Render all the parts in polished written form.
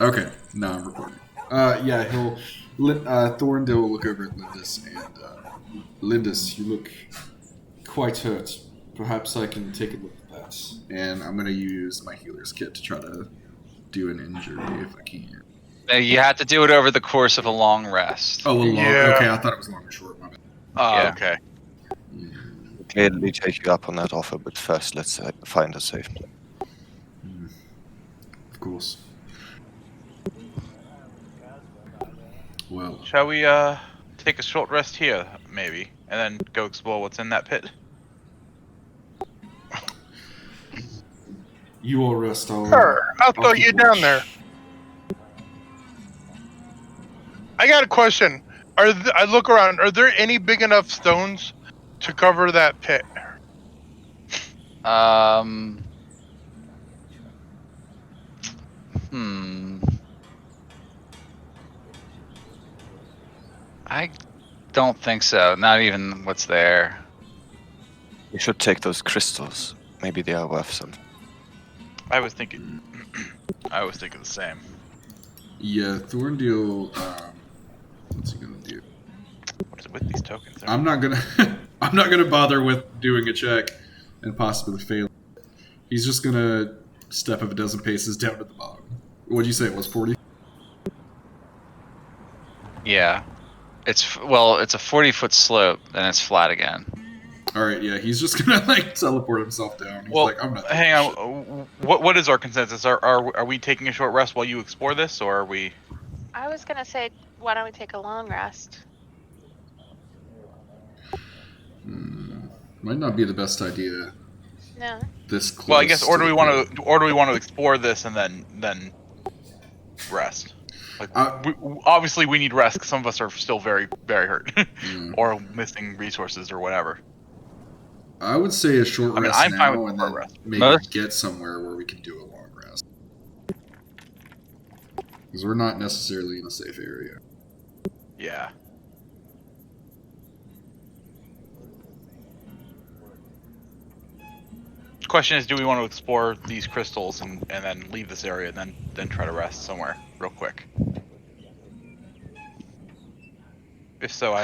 Okay, now I'm recording. Yeah, Thorndale will look over at Lindis and Lindis, you look quite hurt. Perhaps I can take a look at that. And I'm gonna use my healer's kit to try to do an injury if I can. No, you have to do it over the course of a long rest. Oh, a long. Yeah. Okay, I thought it was long or short. My bad. Yeah. Okay. Gladly take you up on that offer, but first let's find a safe place. Of course. Well, Shall we take a short rest here, maybe, and then go explore what's in that pit? you all rest. Sure, I'll throw keep you down watch. there. I got a question. I look around. Are there any big enough stones to cover that pit? I don't think so. Not even what's there. You should take those crystals. Maybe they are worth something. I was thinking the same. Yeah, Thorndale. What's he gonna do? What is it with these tokens? I'm not gonna. I'm not gonna bother with doing a check and possibly fail. He's just gonna step a dozen paces down to the bottom. What'd you say it was 40? Yeah. It's a 40-foot slope, then it's flat again. All right, yeah, he's just gonna like teleport himself down. He's Well, like, I'm not. hang on. What is our consensus? Are we taking a short rest while you explore this, or are we? I was gonna say, why don't we take a long rest? Might not be the best idea. No. This close. Well, I guess, or do to we the want pit. to, or do we want to explore this and then rest? Like, obviously, we need rest because some of us are still very, very hurt, or missing resources or whatever. I would say a short rest I'm fine now, with and a then rest. maybe get somewhere where we can do a long rest. Because we're not necessarily in a safe area. Yeah. Question is, do we want to explore these crystals and then leave this area and then try to rest somewhere real quick? If so,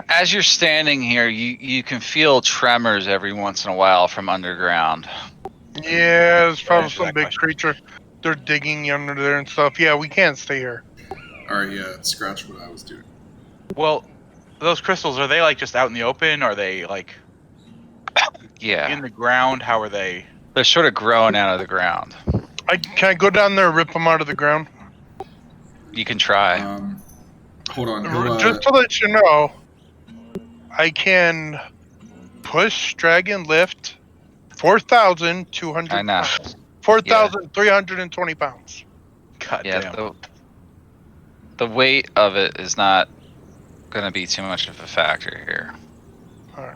As you're standing here, you can feel tremors every once in a while from underground. Yeah, there's probably Answer some that big question. creature. They're digging under there and stuff. Yeah, we can't stay here. All right, yeah, scratch what I was doing. Well, those crystals, are they like just out in the open? Are they like Yeah. in the ground? How are they? They're sort of growing out of the ground. Can I go down there and rip them out of the ground? You can try. Hold on. He'll, Just to let you know, I can push, drag, and lift 4,200 I know. pounds. 4,320 pounds. God damn. The weight of it is not going to be too much of a factor here. Alright.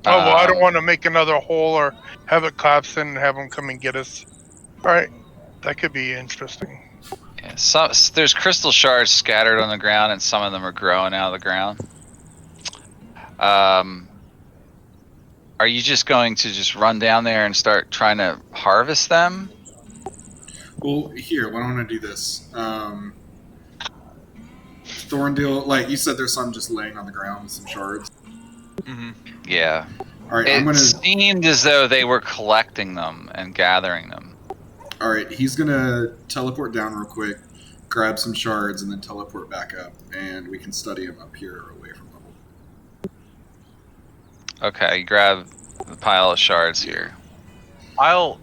Oh, well, I don't Um, want to make another hole or have it collapse and have them come and get us. Alright, that could be interesting. Yeah, there's crystal shards scattered on the ground, and some of them are growing out of the ground. Are you just going to just run down there and start trying to harvest them? Well, here, why don't I do this? Thorndale, like you said, there's some just laying on the ground with some shards. Mm-hmm. Yeah. All right, It seemed as though they were collecting them and gathering them. All right, he's gonna teleport down real quick, grab some shards, and then teleport back up, and we can study him up here away from the hole. Okay, grab the pile of shards here.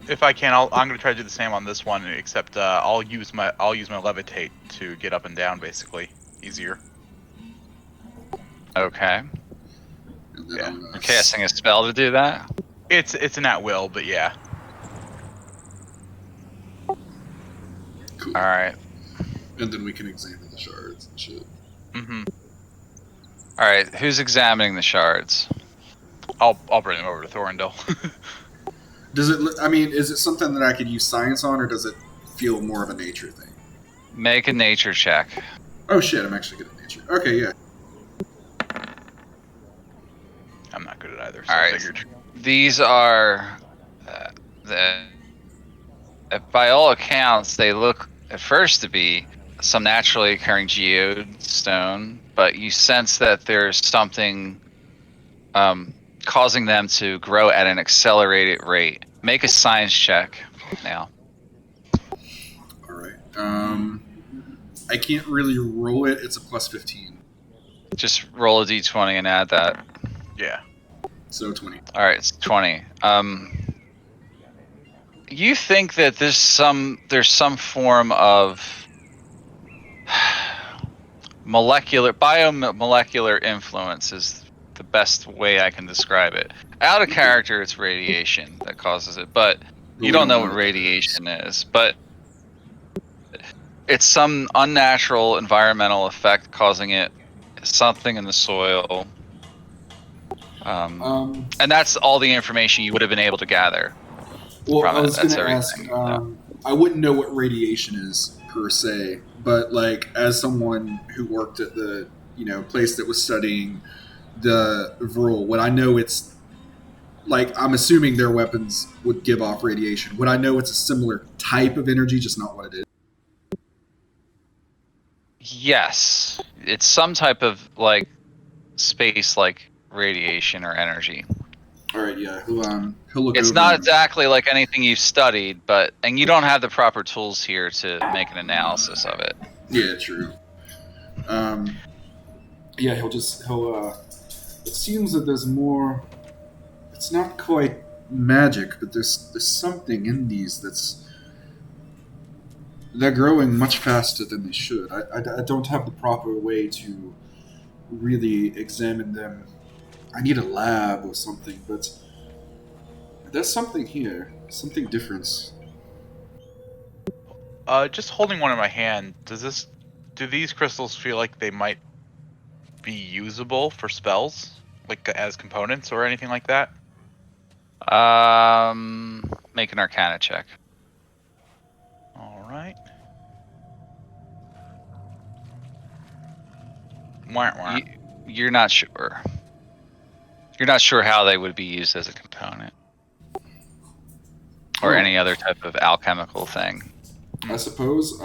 If I can, I'm gonna try to do the same on this one, except I'll use my levitate to get up and down, basically, easier. Okay. And then Yeah. You're casting a spell to do that? It's an at will, but yeah. Cool. Alright. And then we can examine the shards and shit. Mm-hmm. Alright, who's examining the shards? I'll bring them over to Thorndale. Does it? I mean, is it something that I could use science on, or does it feel more of a nature thing? Make a nature check. Oh shit! I'm actually good at nature. Okay, yeah. I'm not good at either, so All I right. figured. These are by all accounts, they look at first to be some naturally occurring geode stone, but you sense that there's something causing them to grow at an accelerated rate. Make a science check now. All right. I can't really roll it. It's a plus 15, Just roll a d20 and add that. Yeah. so 20. All right, it's 20. You think that there's some form of biomolecular influence is the best way I can describe it. Out of character, it's radiation that causes it, but you don't know what radiation is. But it's some unnatural environmental effect causing it, something in the soil. And that's all the information you would have been able to gather. Well, from I it. was going That's to ask. everything, I wouldn't know what radiation is per se, but like as someone who worked at the place that was studying the Vril, would I know it's like I'm assuming their weapons would give off radiation? Would I know it's a similar type of energy, just not what it is? Yes, it's some type of like space like radiation or energy. All right, yeah, he'll look. It's over not and- exactly like anything you've studied, and you don't have the proper tools here to make an analysis of it. Yeah, true. Yeah, he'll. It seems that there's more. It's not quite magic, but there's something in these they're growing much faster than they should. I don't have the proper way to really examine them. I need a lab or something, but there's something here, something different. Just holding one in my hand, do these crystals feel like they might be usable for spells? Like as components or anything like that? Make an Arcana check. Alright. Wah, wah. You're not sure. You're not sure how they would be used as a component. Or any other type of alchemical thing. I suppose.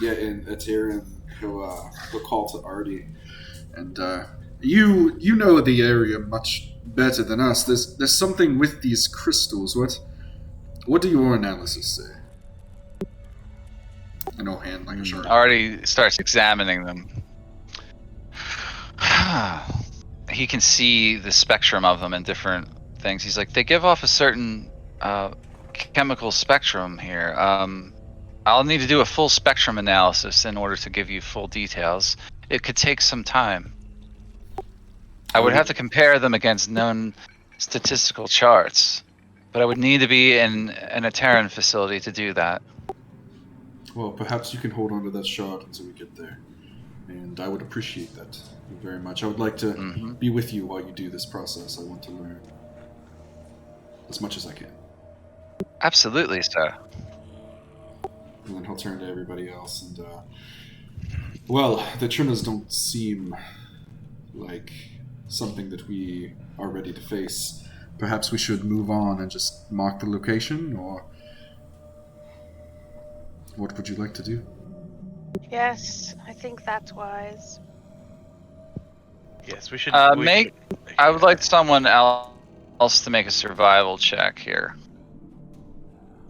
Yeah, in Aetera, he'll call to Artie, and you know the area much better than us. There's something with these crystals. What do your analysis say? An old hand like a shark. Already starts examining them. He can see the spectrum of them in different things. He's like, they give off a certain chemical spectrum here. I'll need to do a full spectrum analysis in order to give you full details. It could take some time. I would have to compare them against known statistical charts, but I would need to be in an Aeteran facility to do that. Well, perhaps you can hold on to that shard until we get there, and I would appreciate that very much. I would like to be with you while you do this process. I want to learn as much as I can. Absolutely, sir. And then he'll turn to everybody else and, well, the trimmers don't seem like something that we are ready to face. Perhaps we should move on and just mark the location, or what would you like to do? Yes, I think that's wise. Yes, we should. I would like someone else to make a survival check here.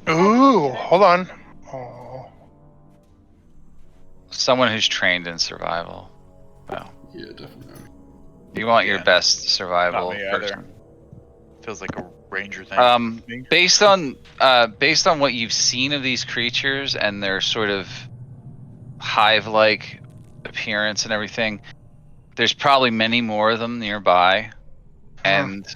Ooh, hold on. Oh. Someone who's trained in survival. Well, Yeah, definitely. you want your Yeah. best survival Not me either. person. Feels like a ranger thing. Based on what you've seen of these creatures and their sort of hive-like appearance and everything, there's probably many more of them nearby, and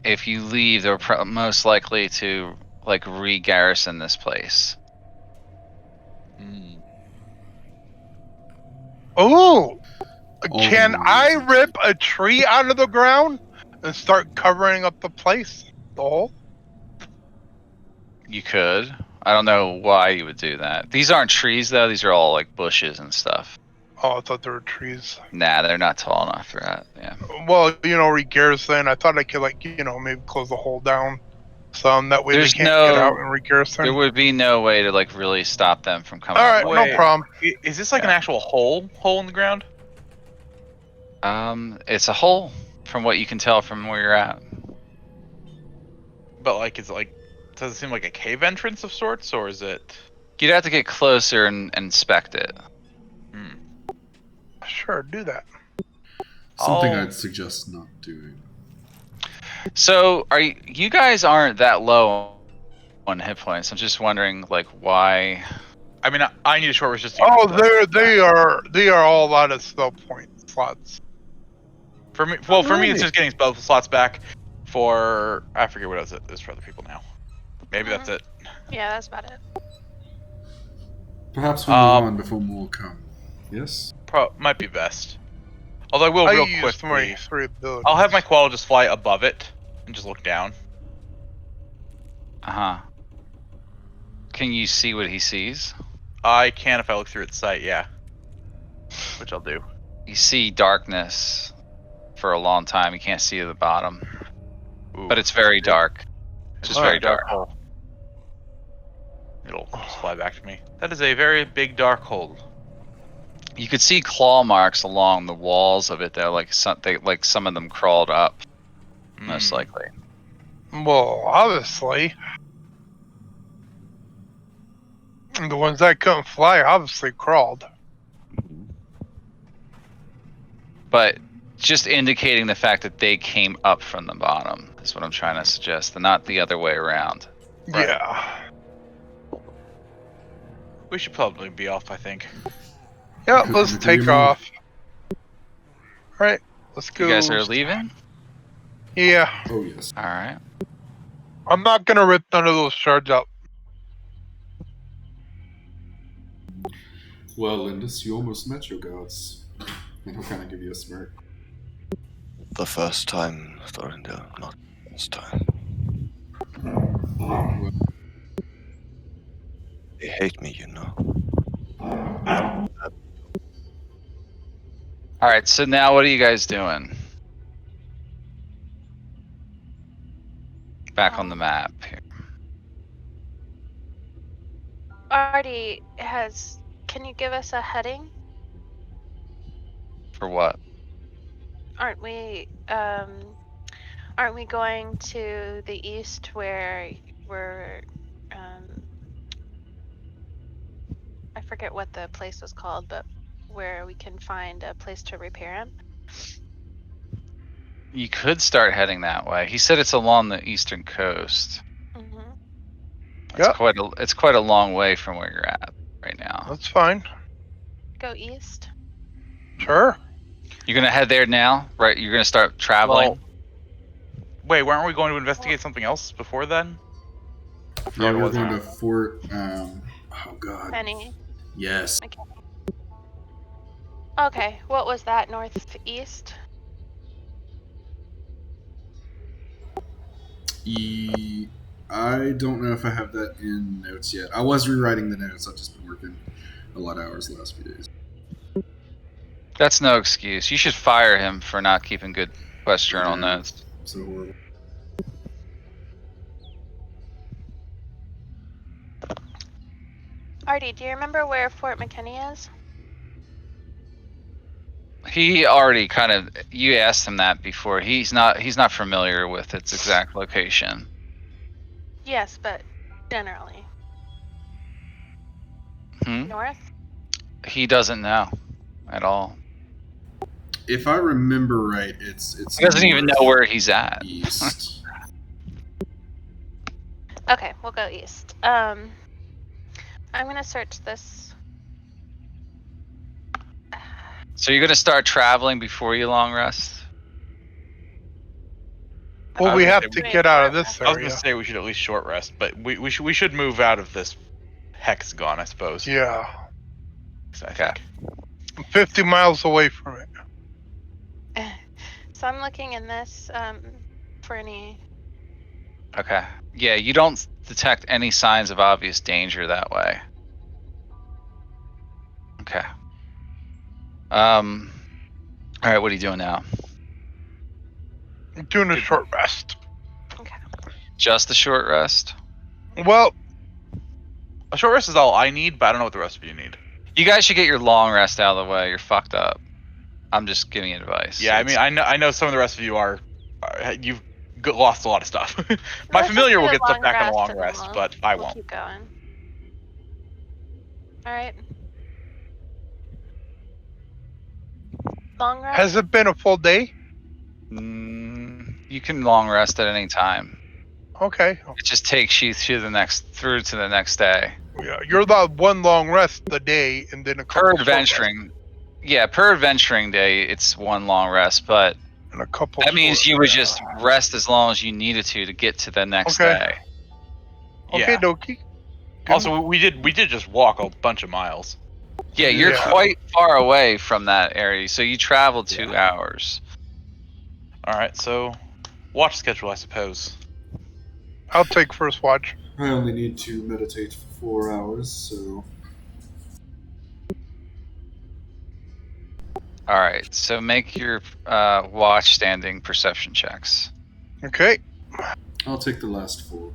if you leave, they're most likely to like re-garrison this place. Ooh, can the I reasons. rip a tree out of the ground and start covering up the place? The hole? You could. I don't know why you would do that. These aren't trees though. These are all like bushes and stuff. Oh, I thought there were trees. Nah, they're not tall enough for that. Yeah. Well, regarrison, I thought I could, maybe close the hole down, some. That way There's they can't get no- out and regarrison. There would be no way to like really stop them from coming. All up right, like no that. problem. Is this like an actual hole in the ground? It's a hole from what you can tell from where you're at. But like, is it like? Does it seem like a cave entrance of sorts, or is it? You'd have to get closer and inspect it. Sure, do that. Something Oh. I'd suggest not doing. So, you guys aren't that low on hit points? I'm just wondering, like, why? I mean, I need a short rest just to Oh, get they are all out of spell point slots. For me, well, for me, Really? it's just getting spell slots back. For I forget what else it is for other people now. Maybe that's it. Yeah, that's about it. Perhaps we'll move on before more come. Yes? Might be best. Although I will I real used my quickly. 3 abilities. I'll have my qual just fly above it and just look down. Can you see what he sees? I can if I look through its sight, yeah. Which I'll do. You see darkness for a long time. You can't see the bottom, Ooh, but it's very dark. Just very dark. hole. It'll just fly back to me. That is a very big dark hole. You could see claw marks along the walls of it, though. Like some of them crawled up, most likely. Well, obviously. And the ones that couldn't fly obviously crawled. But just indicating the fact that they came up from the bottom is what I'm trying to suggest, and not the other way around. Right. Yeah. We should probably be off, I think. Yeah, Couldn't let's agree take more. off. Alright, let's go. You guys are leaving? Yeah. Oh, yes. All right. I'm not gonna rip none of those shards out. Well, Lindis, you almost met your gods. And he'll kind of give you a smirk. The first time, Thorindale, not this time. Well, They hate me, you know. All right. So now, what are you guys doing? Back on the map here. Artie can you give us a heading? For what? Aren't we going to the east where we're I forget what the place was called, but where we can find a place to repair him? You could start heading that way. He said it's along the eastern coast. Mm-hmm. It's quite a long way from where you're at right now. That's fine. Go east. Sure. You're gonna head there now, right? You're gonna start traveling. Well, wait, weren't we going to investigate something else before then? yeah, we're was going it? to Fort. Oh, God. Penny. Yes. Okay, what was that? Northeast? I don't know if I have that in notes yet. I was rewriting the notes. I've just been working a lot of hours the last few days. That's no excuse. You should fire him for not keeping good quest journal Yeah. notes. So horrible. Artie, do you remember where Fort McKinney is? He already kind of. You asked him that before. He's not familiar with its exact location. Yes, but generally. North? He doesn't know at all. If I remember right, it's He doesn't even know where he's at. east. Okay, we'll go east. I'm gonna search this. So you're gonna start traveling before you long rest? Well, I we was have gonna to say- get out of this I was area. gonna say we should at least short rest, but we should move out of this hexagon, I suppose. Yeah. I Okay. think. I'm 50 miles away from it. So I'm looking in this for any. Okay. Yeah, you don't detect any signs of obvious danger that way. Okay. All right, what are you doing now? I'm doing a short rest. Okay. Just a short rest? Well, A short rest is all I need, but I don't know what the rest of you need. You guys should get your long rest out of the way. You're fucked up. I'm just giving you advice. Yeah, I mean, I know some of the rest of you are you've lost a lot of stuff. My Let's just familiar do will a get stuff long back on a rest long and then rest, but I we'll won't. keep going. All right. Long rest. has it been a full day? You can long rest at any time. Okay. It just takes you through to the next day. Yeah, you're the one long rest the day, and then a couple Per short rests, adventuring, yeah, per adventuring day, it's one long rest, but and a couple. that means short- you would just rest as long as you needed to get to the next Okay. day. Okay, Yeah. dokie. Good. Also, we did just walk a bunch of miles. Yeah, you're Yeah. quite far away from that area, so you traveled 2 hours. All right, so watch schedule, I suppose. I'll take first watch. I only need to meditate for 4 hours, so All right, so make your watch standing perception checks. Okay. I'll take the last 4.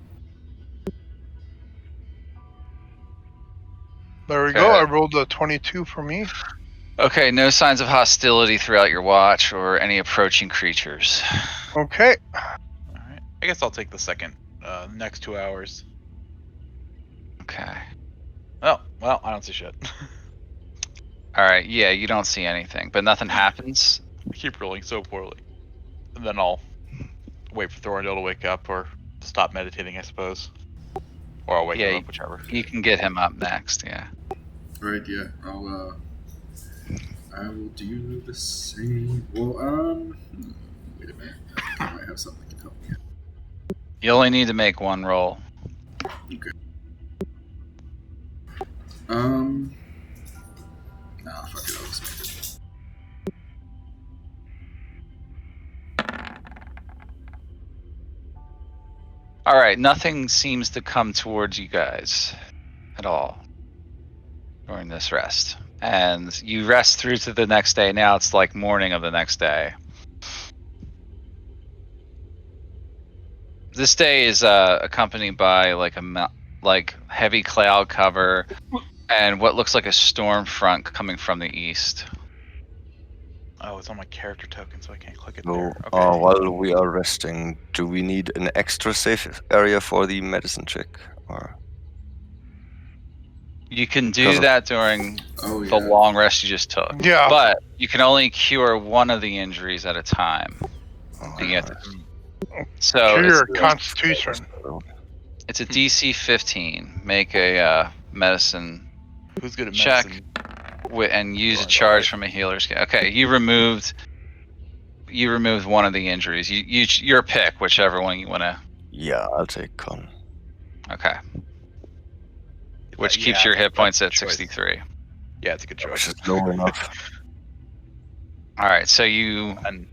There we go. Okay. I rolled a 22 for me. Okay, no signs of hostility throughout your watch or any approaching creatures. Okay. All right, I guess I'll take the second next 2 hours. Okay. Oh, well, I don't see shit. All right, yeah, you don't see anything, but nothing happens. I keep rolling so poorly. And then I'll wait for Thorndale to wake up or to stop meditating, I suppose. Or I'll wake Yeah, him up, whichever. You can get him up next, yeah. Alright, yeah, I will do the same. Well, wait a minute. I might have something that can help me. You only need to make one roll. Okay. Nah, fuck it, I'll just make it. All right, nothing seems to come towards you guys at all during this rest. And you rest through to the next day. Now it's like morning of the next day. This day is accompanied by like heavy cloud cover and what looks like a storm front coming from the east. Oh, it's on my character token, so I can't click it So, there. Okay. while we are resting, do we need an extra safe area for the medicine check? Or You can do Because of- that during Oh, yeah. the long rest you just took. Yeah. But you can only cure one of the injuries at a time. oh, You have to- So To your it's, constitution. it's a DC 15. Make a medicine Who's good at check. medicine? And use a Alright, charge alright. from a healer's kit. Okay, you removed one of the injuries. Your pick, whichever one you want to. Yeah, I'll take con. Okay, which Yeah, keeps your hit that's points a at choice. 63. Yeah, it's a good Which choice. is low enough. All right, so you And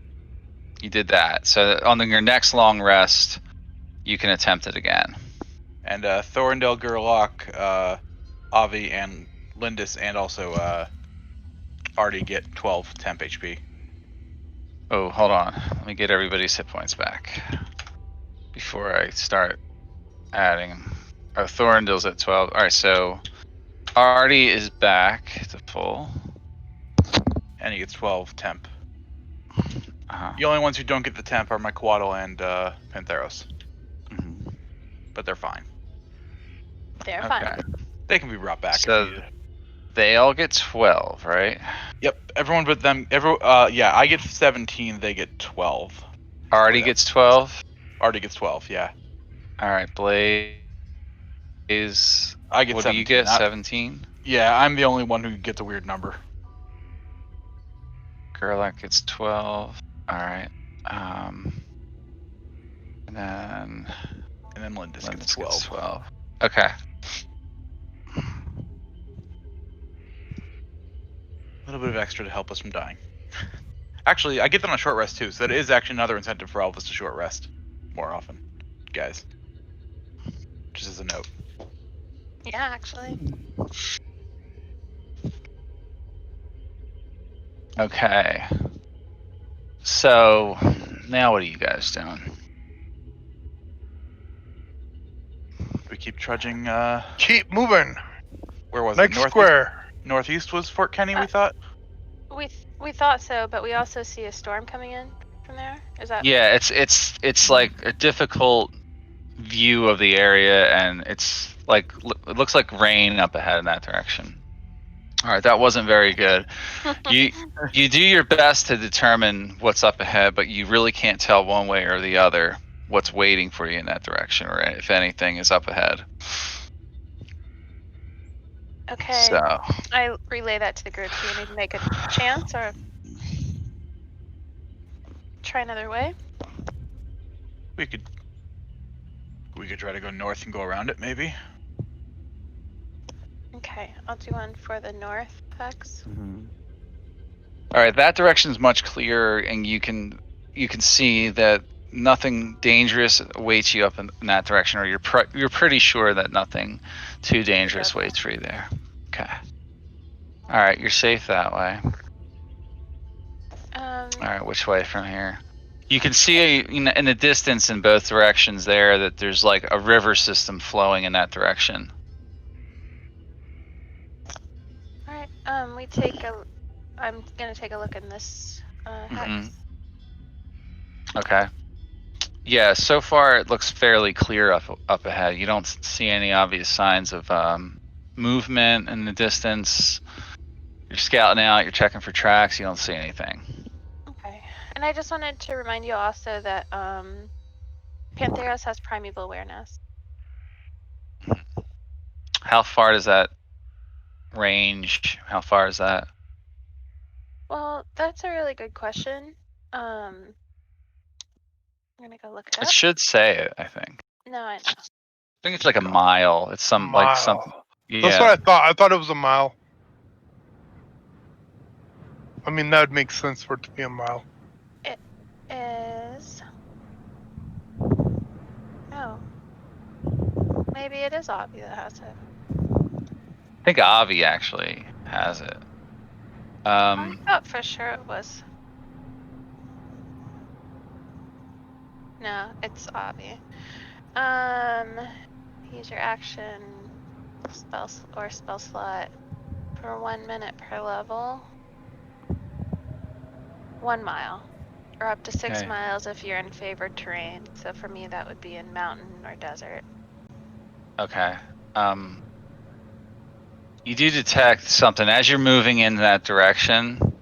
did that. So on your next long rest, you can attempt it again. and Thorndale, Gerlach, Avi, and Lindis, and also Artie get 12 temp HP. Oh, hold on. Let me get everybody's hit points back before I start adding. Oh, Thorndale's at 12. All right, so Artie is back to full. And he gets 12 temp. Uh-huh. The only ones who don't get the temp are my Quaddle and Pantheros. Mhm. But they're fine. They're Okay. fine. They can be brought back So- if needed. They all get 12, right? Yep, everyone but them. Yeah, I get 17, they get 12. Artie Yeah. gets 12. Artie gets 12, yeah. All right, Blaze. I get What 17. do you get? Not- 17. Yeah, I'm the only one who gets a weird number. Gerlach gets 12. All right. And then And then Lindis Lindis gets 12. gets 12. Okay. A little bit of extra to help us from dying. Actually, I get that on a short rest too, so that is actually another incentive for all of us to short rest more often, guys. Just as a note. Yeah, actually. Okay. So now what are you guys doing? keep trudging. Keep moving. Where was Next it? square. Northeast was Fort Kenny. We thought. We thought so, but we also see a storm coming in from there. Is that? Yeah, it's like a difficult view of the area, and it's like it looks like rain up ahead in that direction. All right, that wasn't very good. You do your best to determine what's up ahead, but you really can't tell one way or the other what's waiting for you in that direction, or if anything is up ahead. Okay. So I relay that to the group. Do we need to make a chance or try another way? We could try to go north and go around it, maybe. Okay, I'll do one for the north, Hex. all right, that direction is much clearer, and you can see that nothing dangerous awaits you up in that direction, or you're pretty sure that nothing too dangerous waits for you there. Okay. All right, you're safe that way. All right, which way from here? You can see in the distance in both directions there that there's like a river system flowing in that direction. All right. I'm gonna take a look in this Hex. Okay. Yeah, so far it looks fairly clear up ahead. You don't see any obvious signs of movement in the distance. You're scouting out, you're checking for tracks, you don't see anything. Okay. And I just wanted to remind you also that Pantheros has primeval awareness. How far does that range? How far is that? Well, that's a really good question. I'm gonna go look it It up. should say it, I think. No, I know. I think it's like a mile. It's some Mile. like something. Yeah. That's what I thought. I thought it was a mile. I mean, that would make sense for it to be a mile. It is. Oh. Maybe it is Avi that has it. I think Avi actually has it. I thought for sure it was. No, it's Avi. Use your action spell slot for 1 minute per level. 1 mile. Or up to 6 Okay. miles if you're in favored terrain. So for me that would be in mountain or desert. Okay. You do detect something as you're moving in that direction.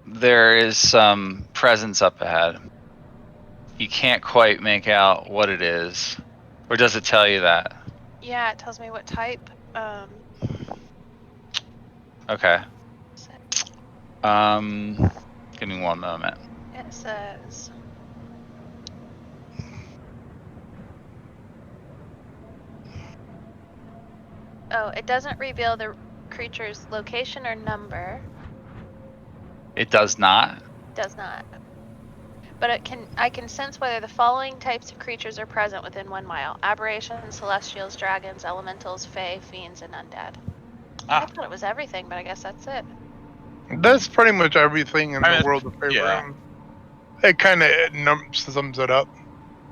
There is some presence up ahead. You can't quite make out what it is. Or does it tell you that? Yeah, it tells me what type. Okay. Give me 1 moment. It says it doesn't reveal the creature's location or number. It does not? Does not. But I can sense whether the following types of creatures are present within 1 mile. Aberrations, celestials, dragons, elementals, fae, fiends, and undead. I thought it was everything, but I guess that's it. That's pretty much everything in the world of Faerun. yeah. It kind of sums it up.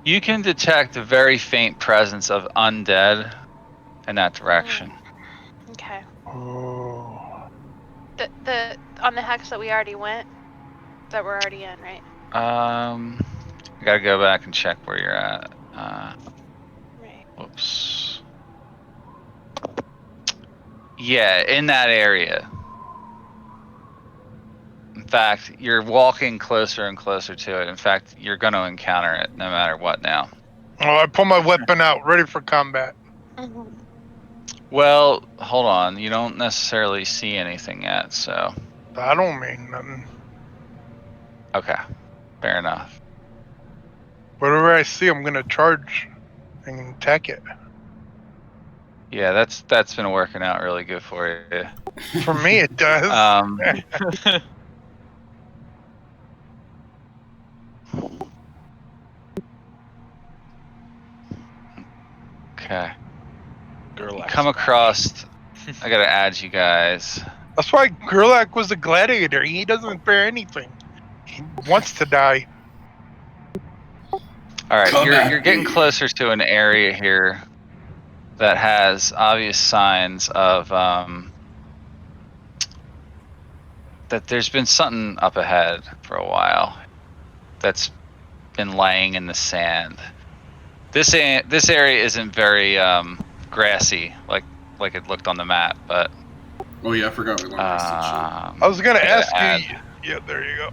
You can detect a very faint presence of undead in that direction. Okay. Oh. The on the hex that we already went, that we're already in, right? I gotta go back and check where you're at. Right. Whoops. Yeah, in that area. In fact, you're walking closer and closer to it. In fact, you're going to encounter it no matter what now. Oh, I pull my weapon out, ready for combat. Well, hold on. You don't necessarily see anything yet, so. That don't mean nothing. Okay, fair enough. Whatever I see, I'm gonna charge and attack it. Yeah, that's been working out really good for you. For me, it does. Okay. Gerlach Come across. I gotta add you guys. That's why Gerlach was a gladiator. He doesn't fear anything. He wants to die. All All right, Come at you're getting me. closer to an area here that has obvious signs of that there's been something up ahead for a while that's been laying in the sand. This area isn't very grassy like it looked on the map, but Oh yeah, I forgot we learned this shit. I was gonna I gotta ask add. you. Yeah, there you go.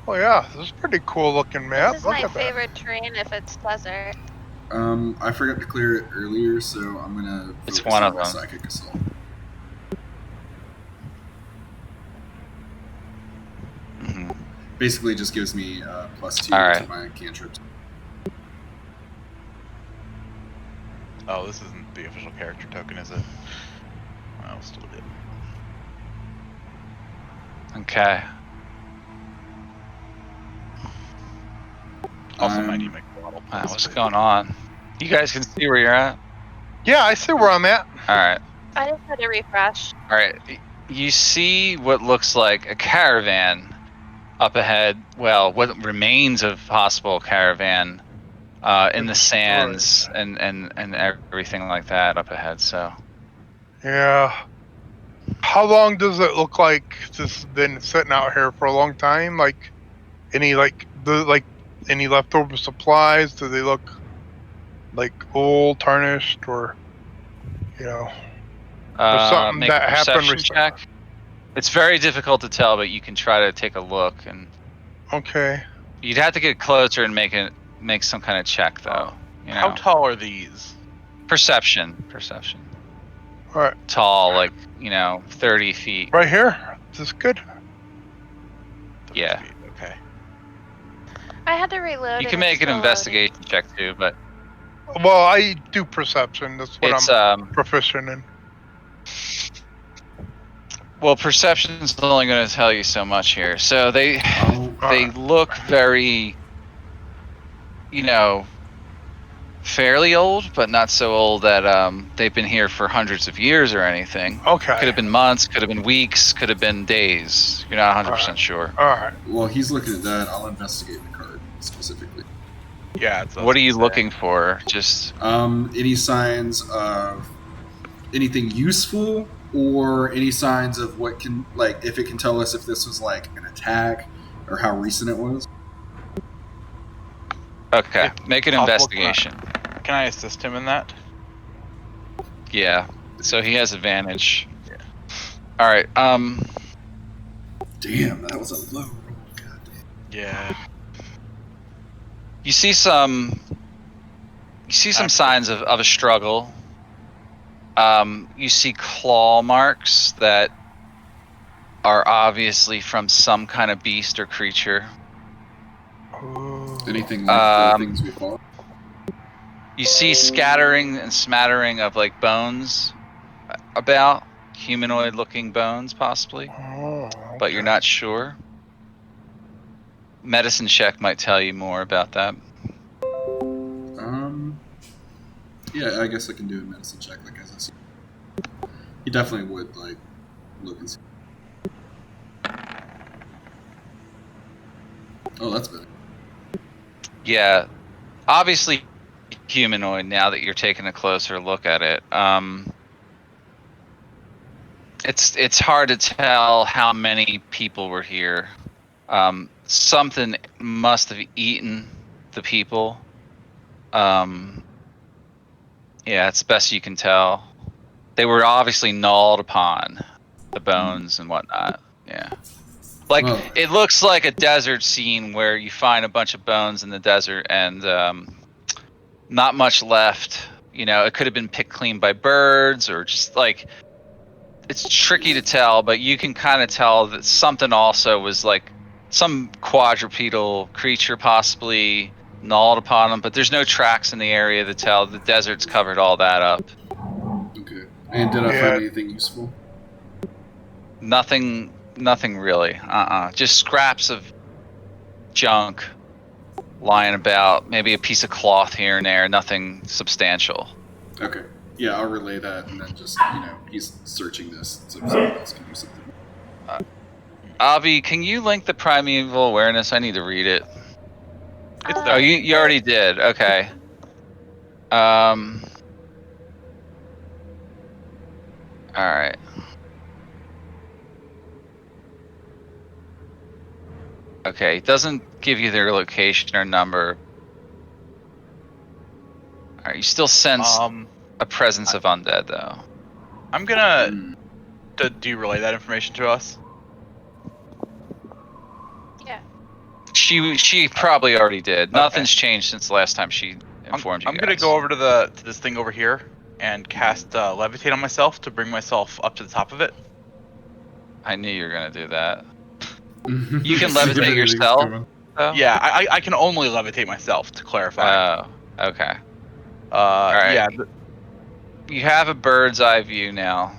Oh yeah, this is a pretty cool looking map. This is Look my at favorite terrain if it's desert. I forgot to clear it earlier, so I'm gonna It's focus one on of my them. psychic assault. Mhm. Basically, just gives me +2 All to right. my cantrips. Oh, this isn't the official character token, is it? I'll still do it. Okay. Also, might need to make a model. Wow, what's going on? You guys can see where you're at? Yeah, I see where I'm at. All right. I just had to refresh. All right. You see what looks like a caravan up ahead. Well, what remains of possible caravan in the sands and everything like that up ahead. So Yeah. How long does it look like this has been sitting out here for a long time? Like any any leftover supplies? Do they look like old, tarnished, or or something make a that happened perception recently? check. It's very difficult to tell, but you can try to take a look, and Okay. you'd have to get closer and make some kind of check, though. You know, How tall are these? perception. All right. Tall, like 30 feet. Right here. Is this good? 30 Yeah. feet, okay. I had to reload. You and can it's make an still investigation check too, but Well, I do perception. That's what it's I'm proficient in. well, perception's only going to tell you so much here. So they Alright. look very, fairly old, but not so old that they've been here for hundreds of years or anything. Okay. Could have been months, could have been weeks, could have been days. You're not 100% Alright. sure. All right. While he's looking at that, I'll investigate the card specifically. Yeah. What are you looking for? Just Any signs of anything useful, or any signs of what can, like, if it can tell us if this was like an attack or how recent it was. okay. Make an I'll look investigation. Can I assist him in that? Yeah. So he has advantage. Yeah. All right. Damn, that was a low roll. God damn. Yeah. You see some signs of a struggle. You see claw marks that are obviously from some kind of beast or creature. Ooh. Anything like the things we fought? You see scattering and smattering of like bones about, humanoid looking bones possibly, Oh, but you're okay. not sure. Medicine check might tell you more about that. Yeah, I guess I can do a medicine check, like, as I see. He definitely would, like, look and see. Oh, that's better. Yeah, obviously humanoid now that you're taking a closer look at it. It's hard to tell how many people were here. Something must have eaten the people. Yeah, it's best you can tell. They were obviously gnawed upon, the bones and whatnot. Yeah. Like, Well, it looks like a desert scene where you find a bunch of bones in the desert and not much left. It could have been picked clean by birds or just like, it's tricky to tell, but you can kind of tell that something also was like some quadrupedal creature possibly gnawed upon them, but there's no tracks in the area to tell. The desert's covered all that up. okay. And did I find anything useful? Nothing really. Just scraps of junk lying about, maybe a piece of cloth here and there, nothing substantial. Okay. Yeah, I'll relay that, and then just, he's searching this, so someone else can do something. Avi, can you link the primeval awareness? I need to read it. It's Oh, there. you already did. Okay. All right. Okay, it doesn't give you their location or number. All right, you still sense a presence of undead, though. I'm gonna. Hmm. Do you relay that information to us? Yeah. She probably already did. Okay. Nothing's changed since the last time she informed you I'm guys. gonna go over to this thing over here and cast levitate on myself to bring myself up to the top of it. I knew you were gonna do that. You can levitate yourself? Oh. Yeah, I can only levitate myself, to clarify. Oh, okay. right. Yeah, You have a bird's eye view now.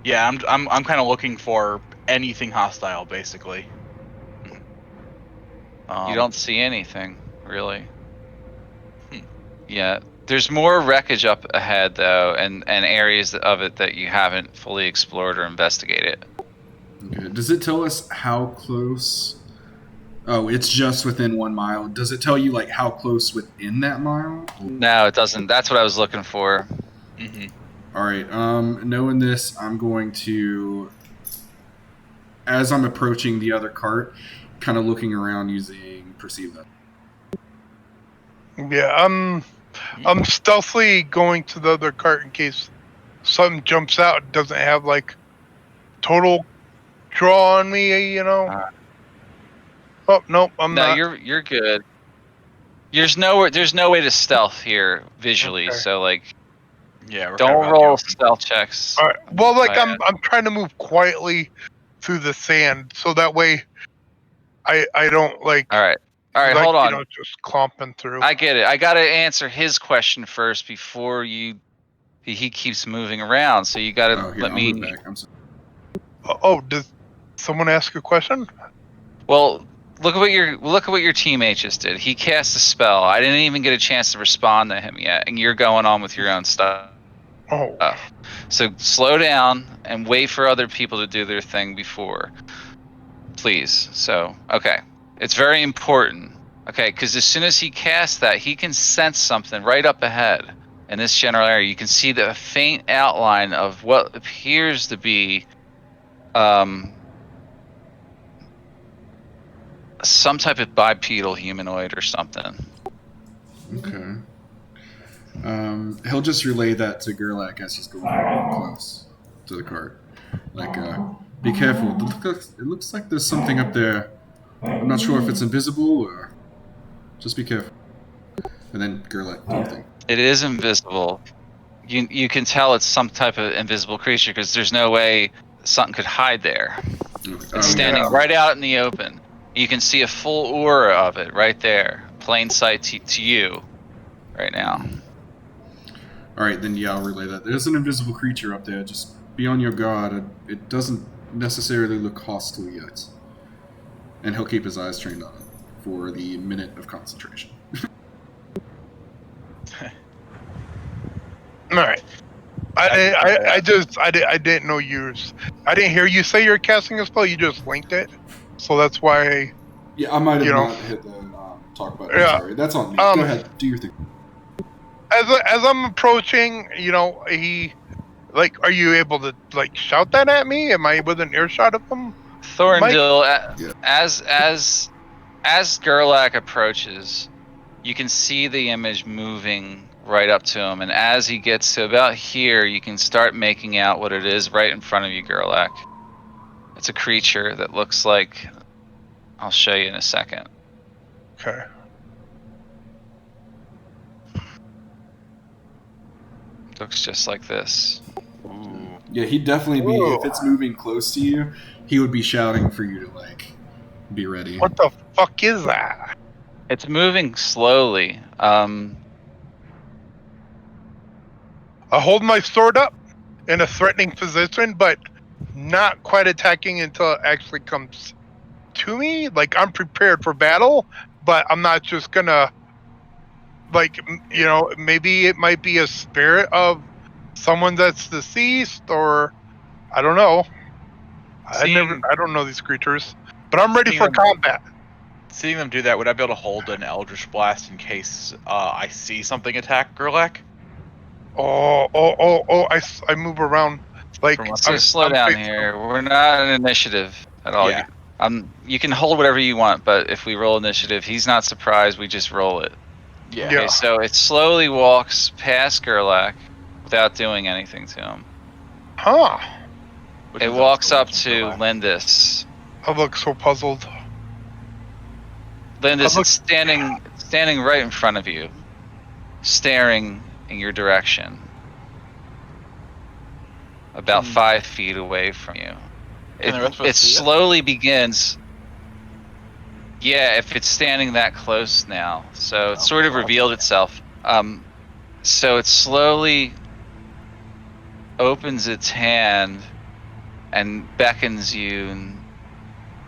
yeah. I'm kind of looking for anything hostile, basically. You don't see anything, really. Hmm. Yeah. There's more wreckage up ahead, though, and areas of it that you haven't fully explored or investigated. Okay. Does it tell us how close? Oh, it's just within 1 mile. Does it tell you like how close within that mile? No, it doesn't. That's what I was looking for. Mm-hmm. All right. Knowing this, I'm going to, as I'm approaching the other cart, kind of looking around using perceive that. Yeah, I'm stealthily going to the other cart in case something jumps out and doesn't have like total draw on me, you know. Oh nope, I'm not. No, you're good. There's no way to stealth here visually, Okay. so like Yeah, we're kind of don't out in the roll open. stealth checks. All right. Well, like Right. I'm trying to move quietly through the sand, so that way I don't like. All right, like, hold on. You know, just clomping through. I get it. I gotta answer his question first before you. He keeps moving around, so you gotta Oh, here, let I'll me. move back. I'm sorry. Oh, does someone ask a question? Well, look at what your teammate just did. He cast a spell. I didn't even get a chance to respond to him yet, and you're going on with your own stuff. Oh, So slow down and wait for other people to do their thing before, please. So okay, it's very important. Okay, because as soon as he casts that, he can sense something right up ahead in this general area. You can see the faint outline of what appears to be some type of bipedal humanoid or something. Okay. He'll just relay that to Gerlach as he's going close to the cart. Like, be careful. It looks like there's something up there. I'm not sure if it's invisible or. Just be careful. And then Gerlach, do you think? It is invisible. You can tell it's some type of invisible creature because there's no way something could hide there. Okay. It's standing right out in the open. You can see a full aura of it right there, plain sight to you right now. All right, then yeah, I'll relay that. There's an invisible creature up there. Just be on your guard. It doesn't necessarily look hostile yet. And he'll keep his eyes trained on it for the minute of concentration. all right. I didn't know yours. I didn't hear you say you're casting a spell. You just linked it, so that's why. Yeah, I might have You know. not hit the talk about it. Yeah. Sorry, that's on me. Go ahead, do your thing. As I'm approaching, you know, he, like, are you able to like shout that at me? Am I within earshot of him? Thorndil, Yeah. as Gerlach approaches, you can see the image moving right up to him, and as he gets to about here, you can start making out what it is right in front of you, Gerlach. It's a creature that looks like. I'll show you in a second. Okay. Looks just like this. Ooh. Yeah, he'd definitely be. Whoa. If it's moving close to you, he would be shouting for you to like be ready. What the fuck is that? It's moving slowly. I hold my sword up in a threatening position, but not quite attacking until it actually comes to me. Like, I'm prepared for battle, but I'm not just gonna, like, you know, maybe it might be a spirit of someone that's deceased, or I don't know. I don't know these creatures, but I'm ready for combat. Seeing them do that, would I be able to hold an Eldritch Blast in case I see something attack Gerlach? I move around like From So I'm slow down facing- here. We're not an initiative at all. Yeah. You can hold whatever you want, but if we roll initiative, he's not surprised. We just roll it. Yeah. Yeah. Okay, so it slowly walks past Gerlach without doing anything to him. Huh. Which It is walks up also to Gerlach. Lindis. I look so puzzled. Lindis, I it's standing right in front of you, staring in your direction, about 5 feet away from you. Can the rest of us It see it? slowly begins. Yeah, if it's standing that close now, so it's sort of revealed itself. So it slowly opens its hand and beckons you,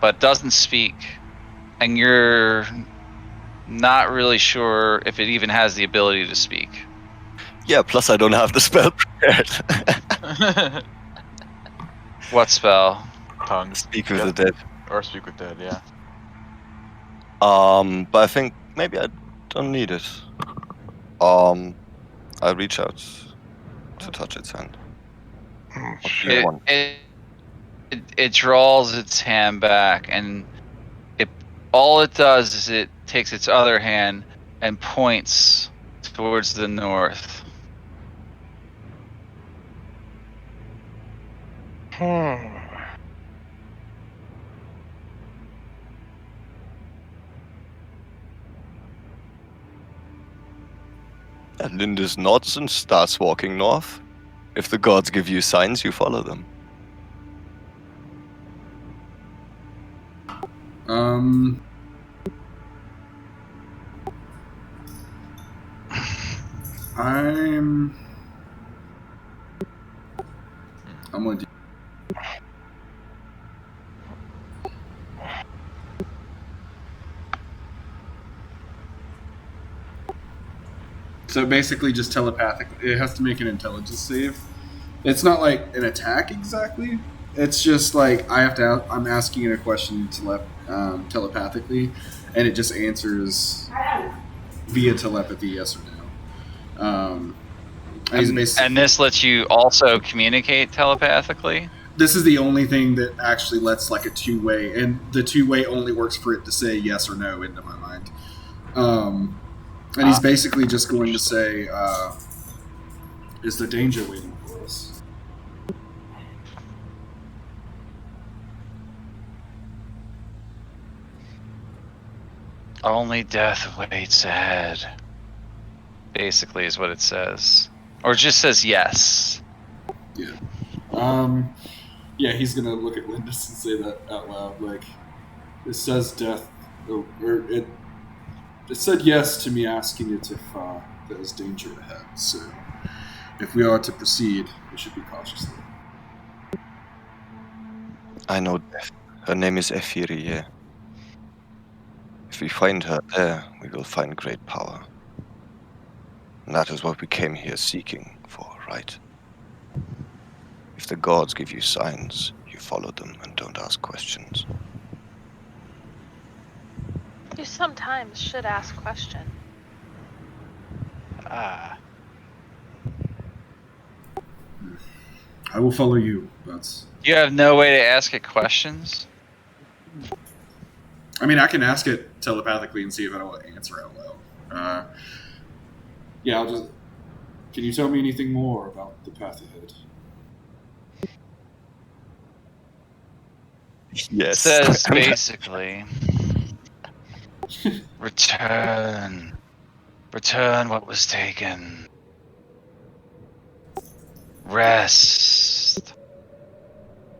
but doesn't speak, and you're not really sure if it even has the ability to speak. Yeah, plus I don't have the spell prepared. What spell? Tongues. Speak with the dead. Or speak with dead, yeah. But I think maybe I don't need it. I reach out to touch its hand. What do you want? It draws its hand back, and all it does is it takes its other hand and points towards the north. And Lindis nods and starts walking north. If the gods give you signs, you follow them. I'm gonna do. So basically, just telepathic. It has to make an intelligence save. It's not like an attack exactly. It's just like I have to. I'm asking it a question telepathically, and it just answers via telepathy, yes or no. And this lets you also communicate telepathically? This is the only thing that actually lets like a two-way, and the two-way only works for it to say yes or no into my mind. And he's basically just going to say, is there danger waiting for us? Only death awaits ahead. Basically is what it says. Or it just says yes. Yeah. Yeah, he's gonna look at Lindis and say that out loud. Like, it says death, or it said yes to me asking it if there is danger ahead. So, if we are to proceed, we should be cautious. I know death. Her name is Aetera. If we find her there, we will find great power. And that is what we came here seeking for, right? If the gods give you signs, you follow them and don't ask questions. You sometimes should ask questions. I will follow you, but You have no way to ask it questions? I mean, I can ask it telepathically and see if it'll answer out loud. Yeah, I'll just. Can you tell me anything more about the path ahead? Yes. Says basically, return what was taken. Rest.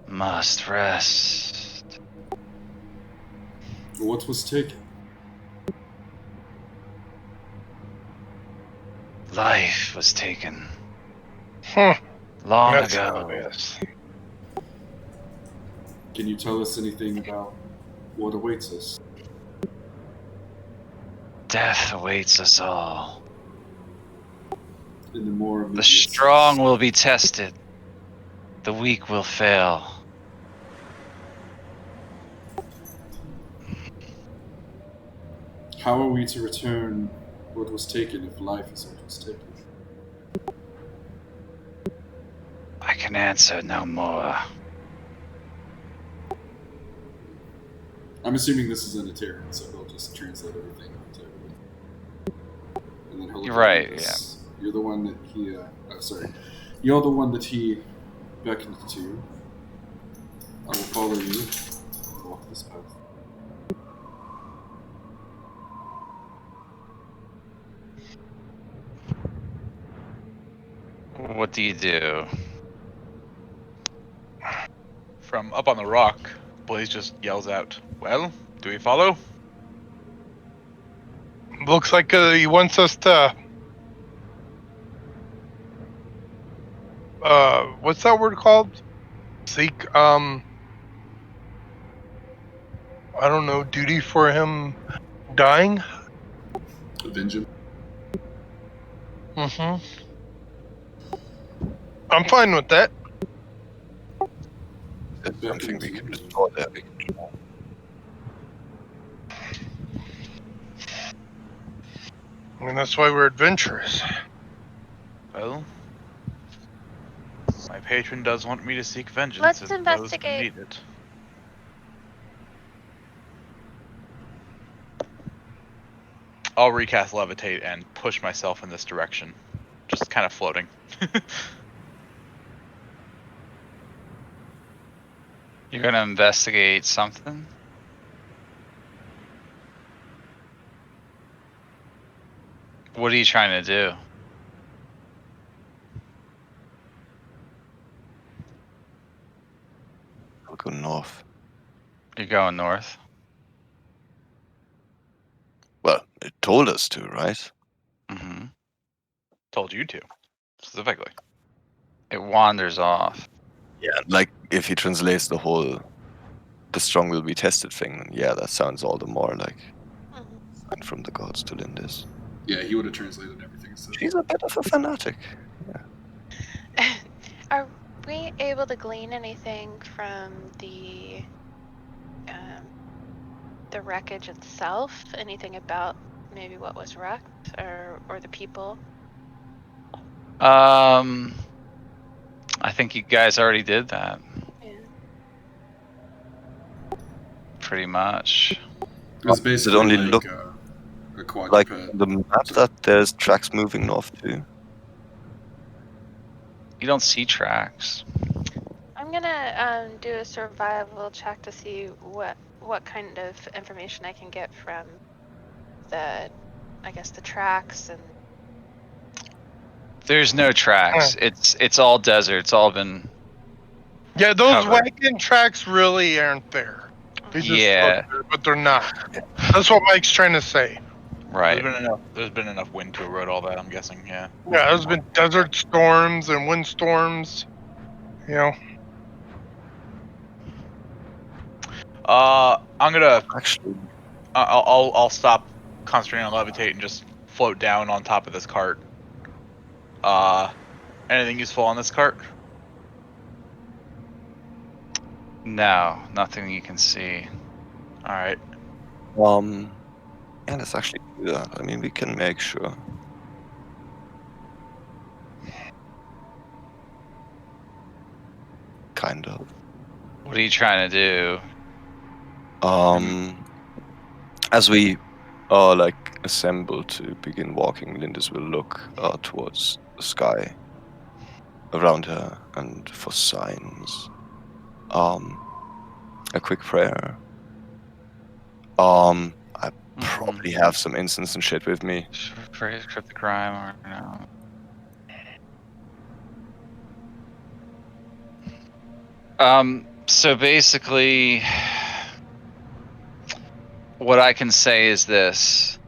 Must rest. What was taken? Life was taken. Huh. Long That's ago. obvious. Can you tell us anything about what awaits us? Death awaits us all. In the more The immediate strong sense? will be tested. The weak will fail. How are we to return what was taken if life is what was taken? I can answer no more. I'm assuming this is an Aeterian, so he'll just translate everything into everything. And then he'll look You're at right, Lindis. You're the one that he. Sorry. You're the one that he beckoned to. I will follow you and walk this path. What do you do? From up on the rock, Blaze just yells out, "Well, do we follow?" Looks like he wants us to. What's that word called? Seek. I don't know. Duty for him dying. Avenge him. Mm-hmm. I'm fine with that. There's Beckon something we to can you. restore there. We can try. And that's why we're adventurous. Well, my patron does want me to seek vengeance Let's of those who investigate. need it. I'll recast levitate and push myself in this direction, just kind of floating. You're gonna investigate something? What are you trying to do? We'll go north. You're going north? Well, it told us to, right? Mm-hmm. Told you to, specifically. It wanders off. Yeah. Like, if he translates the strong will be tested thing, yeah, that sounds all the more like Mhm. sign from the gods to Lindis. Yeah, he would have translated everything. So. She's a bit of a fanatic. Are we able to glean anything from the wreckage itself? Anything about maybe what was wrecked or the people? I think you guys already did that. Yeah. It Pretty much. was Does it basically only like look a quadruped. like the map Sorry. that there's tracks moving north too? You don't see tracks. I'm gonna do a survival check to see what kind of information I can get from the tracks and There's no tracks. It's all desert. It's all been Yeah, those covered. wagon tracks really aren't there. They just Yeah. look there, but they're not. That's what Mike's trying to say. Right. There's been enough wind to erode all that, I'm guessing, yeah. Yeah, there's been desert storms and wind storms. You know. I'm gonna Actually, I'll stop concentrating on levitate and just float down on top of this cart. Anything useful on this cart? No, nothing you can see. All right. yeah, let's actually do that. I mean, we can make sure. Kind of. What are you trying to do? As we like assemble to begin walking, Lindis will look towards the sky around her and for signs. A quick prayer. I probably have some incense and shit with me. Praise cryptic crime or no? So basically, what I can say is this.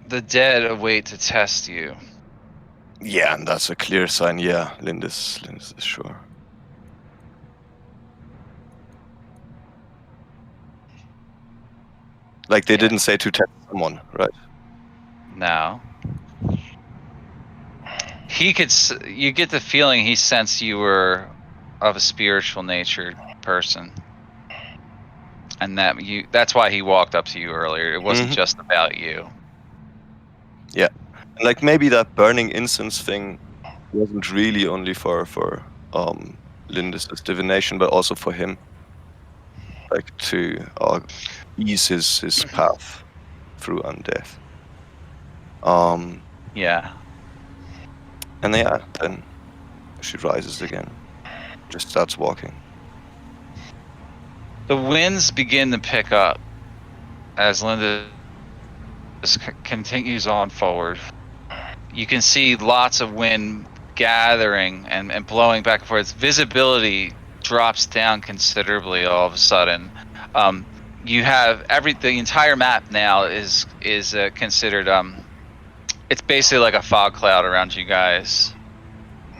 The dead await to test you. Yeah, and that's a clear sign. Yeah, Lindis is sure. Like they didn't say to test someone, right? No. He could. You get the feeling he sensed you were of a spiritual natured person. and that's why he walked up to you earlier. It wasn't just about you. Yeah, and like maybe that burning incense thing wasn't really only for Lindis' divination, but also for him, like to ease his path through undeath. Yeah. And yeah, then she rises again, just starts walking. The winds begin to pick up as Linda continues on forward. You can see lots of wind gathering and blowing back and forth. Visibility drops down considerably all of a sudden. You have the entire map now is considered it's basically like a fog cloud around you guys.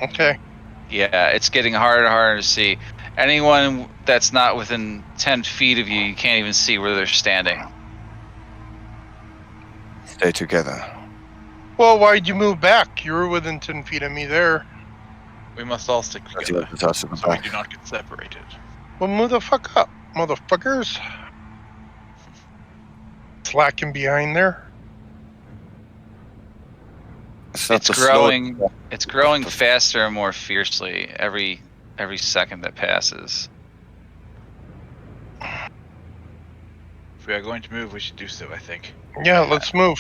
Okay. Yeah, it's getting harder and harder to see. Anyone that's not within 10 feet of you, you can't even see where they're standing. Stay together. Well, why'd you move back? You were within 10 feet of me there. We must all stick together so we do not get separated. Well, move the fuck up, motherfuckers. Slacking behind there. It's growing. It's growing faster and more fiercely every second that passes. If we are going to move, we should do so, I think. Yeah, let's move.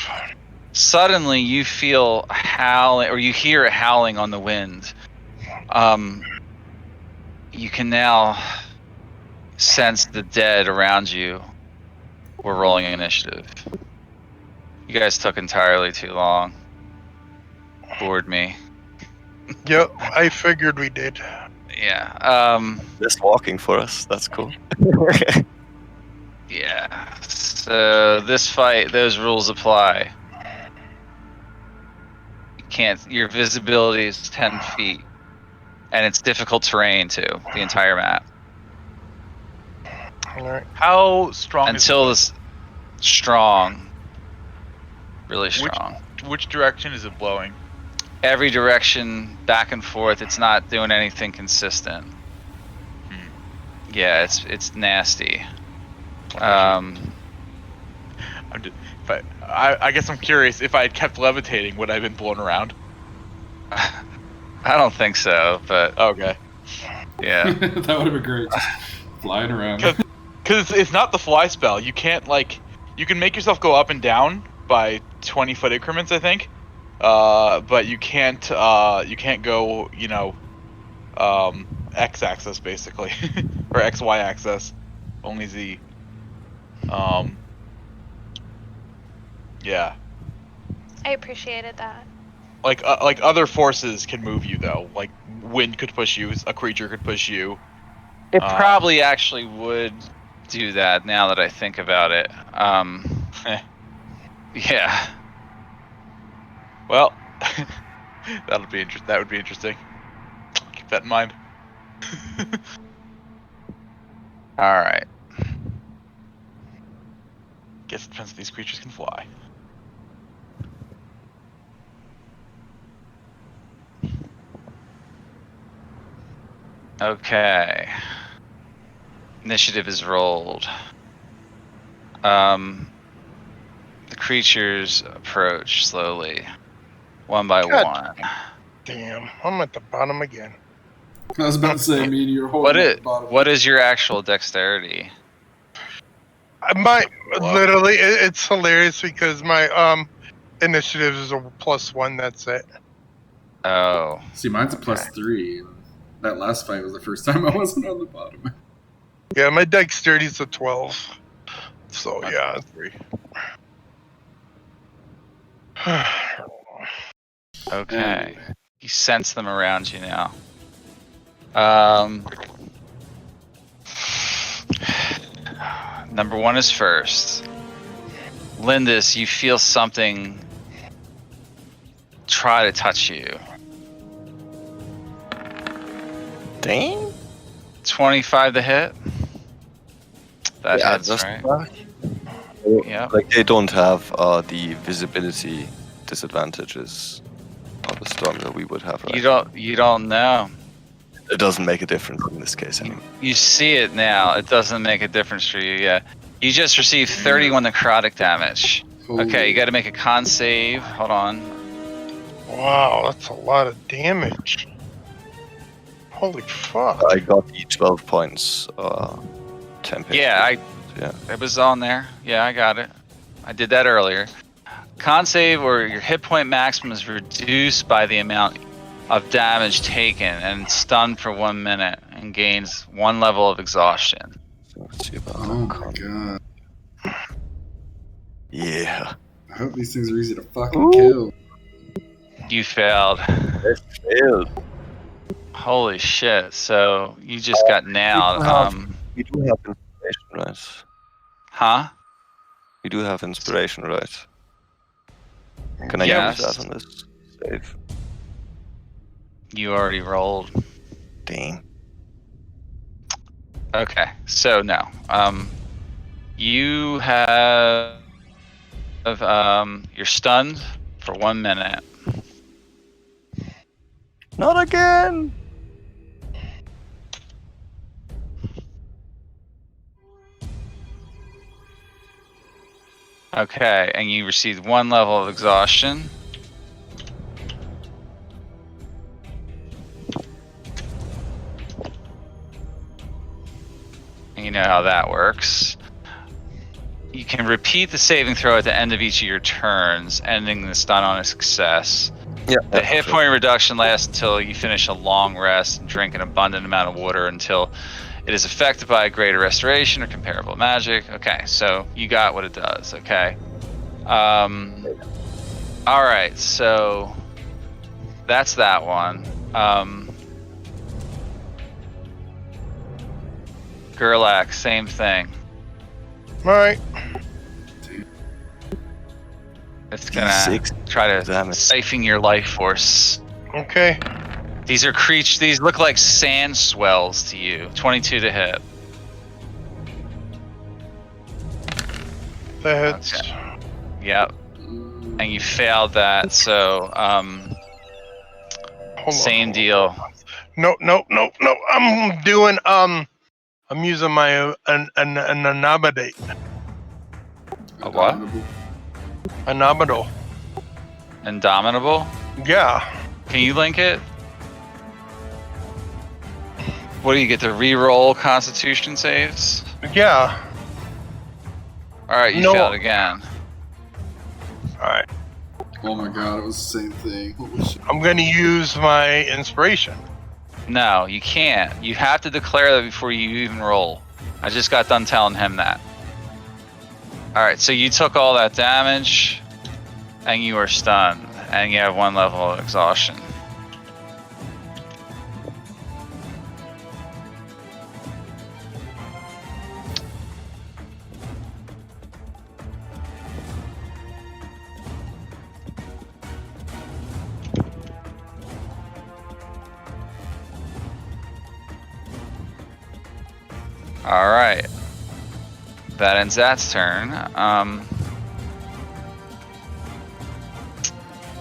Suddenly, you feel howling, or you hear a howling on the wind. You can now sense the dead around you. We're rolling initiative. You guys took entirely too long. Bored me. Yep, I figured we did. Yeah. Just walking for us. That's cool. Yeah. So this fight, those rules apply. You can't. Your visibility is 10 feet, and it's difficult terrain too. The entire map. All right. How strong Until is this strong. Really strong. Which direction is it blowing? Every direction, back and forth. It's not doing anything consistent. Yeah, it's nasty. I guess I'm curious, if I had kept levitating, would I have been blown around? I don't think so, but Okay. yeah. That would have been great. Just flying around. Because it's not the fly spell. You can't, you can make yourself go up and down by 20-foot increments, I think. But you can't go, x-axis basically, or xy axis, only z. Yeah. I appreciated that. Like other forces can move you though. Like wind could push you, a creature could push you. It probably actually would do that now that I think about it. Yeah. Well, that would be interesting. Keep that in mind. All right. Guess it depends if these creatures can fly. Okay. Initiative is rolled. The creatures approach slowly, one by one. Damn, I'm at the bottom again. I was about to say, me and you were holding at the bottom. What is your actual dexterity? Literally, it's hilarious because my initiative is a +1. That's it. Oh. See, mine's a +3. That last fight was the first time I wasn't on the bottom. Yeah, my dexterity is a 12. So yeah, 3. Okay. Anyway. You sense them around you now. Number one is first. Lindis, you feel something try to touch you. Dang. 25 to hit. That hits, that's right? Yeah. Like they don't have the visibility disadvantages of the storm that we would have. Right? You don't know. It doesn't make a difference in this case anymore. You see it now. It doesn't make a difference for you. Yeah. You just received 31 necrotic damage. Okay, you got to make a con save. Hold on. Wow, that's a lot of damage. Holy fuck. I got the 12 points. 10 pages. Yeah, Yeah. it was on there. Yeah, I got it. I did that earlier. Con save, or your hit point maximum is reduced by the amount of damage taken and stunned for 1 minute and gains 1 level of exhaustion. Let's see about Oh that. my god. Yeah. I hope these things are easy to fucking kill. You failed. It failed. Holy shit. So you just got nailed. We do have inspiration, right? Huh? We do have inspiration, right? Can I Yes. use that on this save? You already rolled. Dang. Okay, so no. You have you're stunned for 1 minute. Not again! Okay, and you received 1 level of exhaustion. And you know how that works. You can repeat the saving throw at the end of each of your turns, ending the stun on a success. Yeah. The hit point reduction lasts until you finish a long rest and drink an abundant amount of water until it is affected by a greater restoration or comparable magic. Okay, so you got what it does, okay? Alright, so that's that one. Gerlach, same thing. Alright. It's gonna D6 try to damage. siphon your life force. Okay. These are these look like sand swells to you. 22 to hit. That hits. Okay. Yep. And you failed that, so Hold on, same hold deal. on. No. I'm doing I'm using my an anabadate. A what? Anabado. Indomitable? Yeah. Can you link it? What do you get to re-roll Constitution saves? Yeah. Alright, you No. failed again. Alright. Oh my god, it was the same thing. Holy shit. I'm gonna use my inspiration. No, you can't. You have to declare that before you even roll. I just got done telling him that. Alright, so you took all that damage, and you are stunned, and you have 1 level of exhaustion. Alright. That ends that's turn.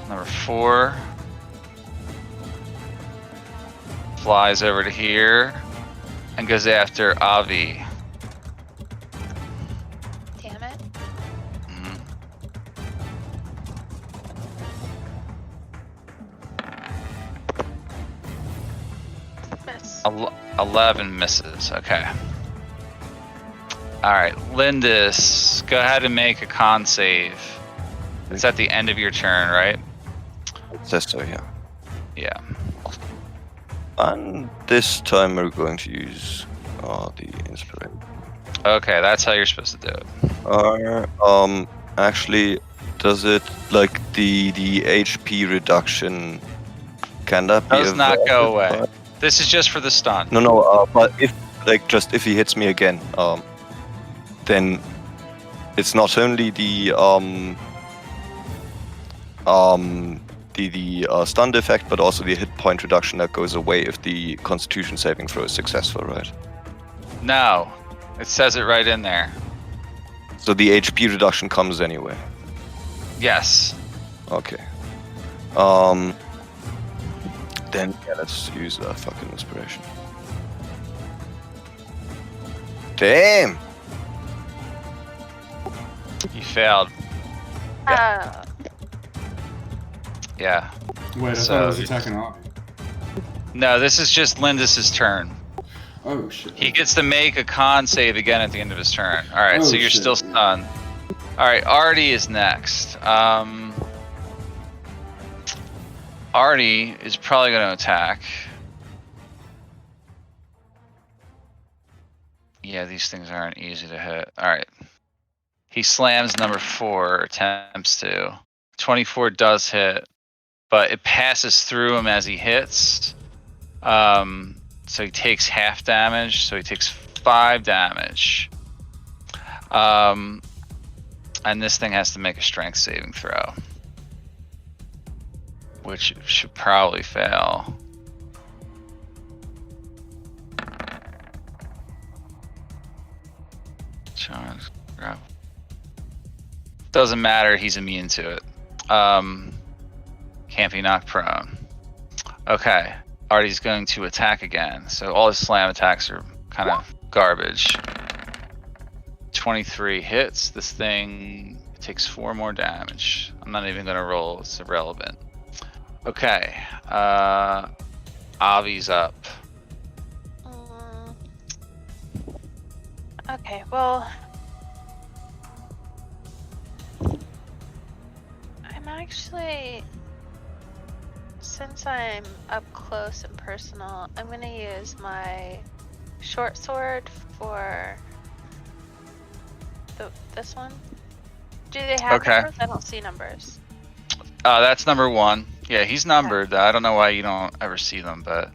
Number 4 flies over to here and goes after Avi. Damn it. Mhm. Miss. 11 misses. Okay. Alright, Lindis, go ahead and make a con save. It's at the end of your turn, right? It says so, yeah. Yeah. And this time we're going to use the inspiration. Okay, that's how you're supposed to do it. Actually, does it like the HP reduction? Can that be? Does not go avoided away. This is just for the stun. No. But if if he hits me again, then it's not only the stunned effect, but also the hit point reduction that goes away if the Constitution saving throw is successful, right? No, it says it right in there. So the HP reduction comes anyway. Yes. Okay. Then yeah, let's use that fucking inspiration. Damn! You failed. Yeah. Wait, I So- thought I was attacking Avi. No, this is just Lindis's turn. Oh shit. He gets to make a con save again at the end of his turn. All right, Oh, so you're shit, still yeah. stunned. All right, Artie is next. Artie is probably going to attack. Yeah, these things aren't easy to hit. All right. He slams number 4, attempts to. 24 does hit, but it passes through him as he hits. So he takes half damage, so he takes 5 damage. And this thing has to make a strength saving throw, which should probably fail. Doesn't matter, he's immune to it. Can't be knocked prone. Okay, Artie's going to attack again. So all his slam attacks are kind of garbage. 23 hits. This thing takes 4 more damage. I'm not even gonna roll, it's irrelevant. Okay, Avi's up. Okay, well, I'm actually, since I'm up close and personal, I'm gonna use my short sword for this one. Do they have Okay. numbers? I don't see numbers. That's number 1. Yeah, he's numbered. I don't know why you don't ever see them, but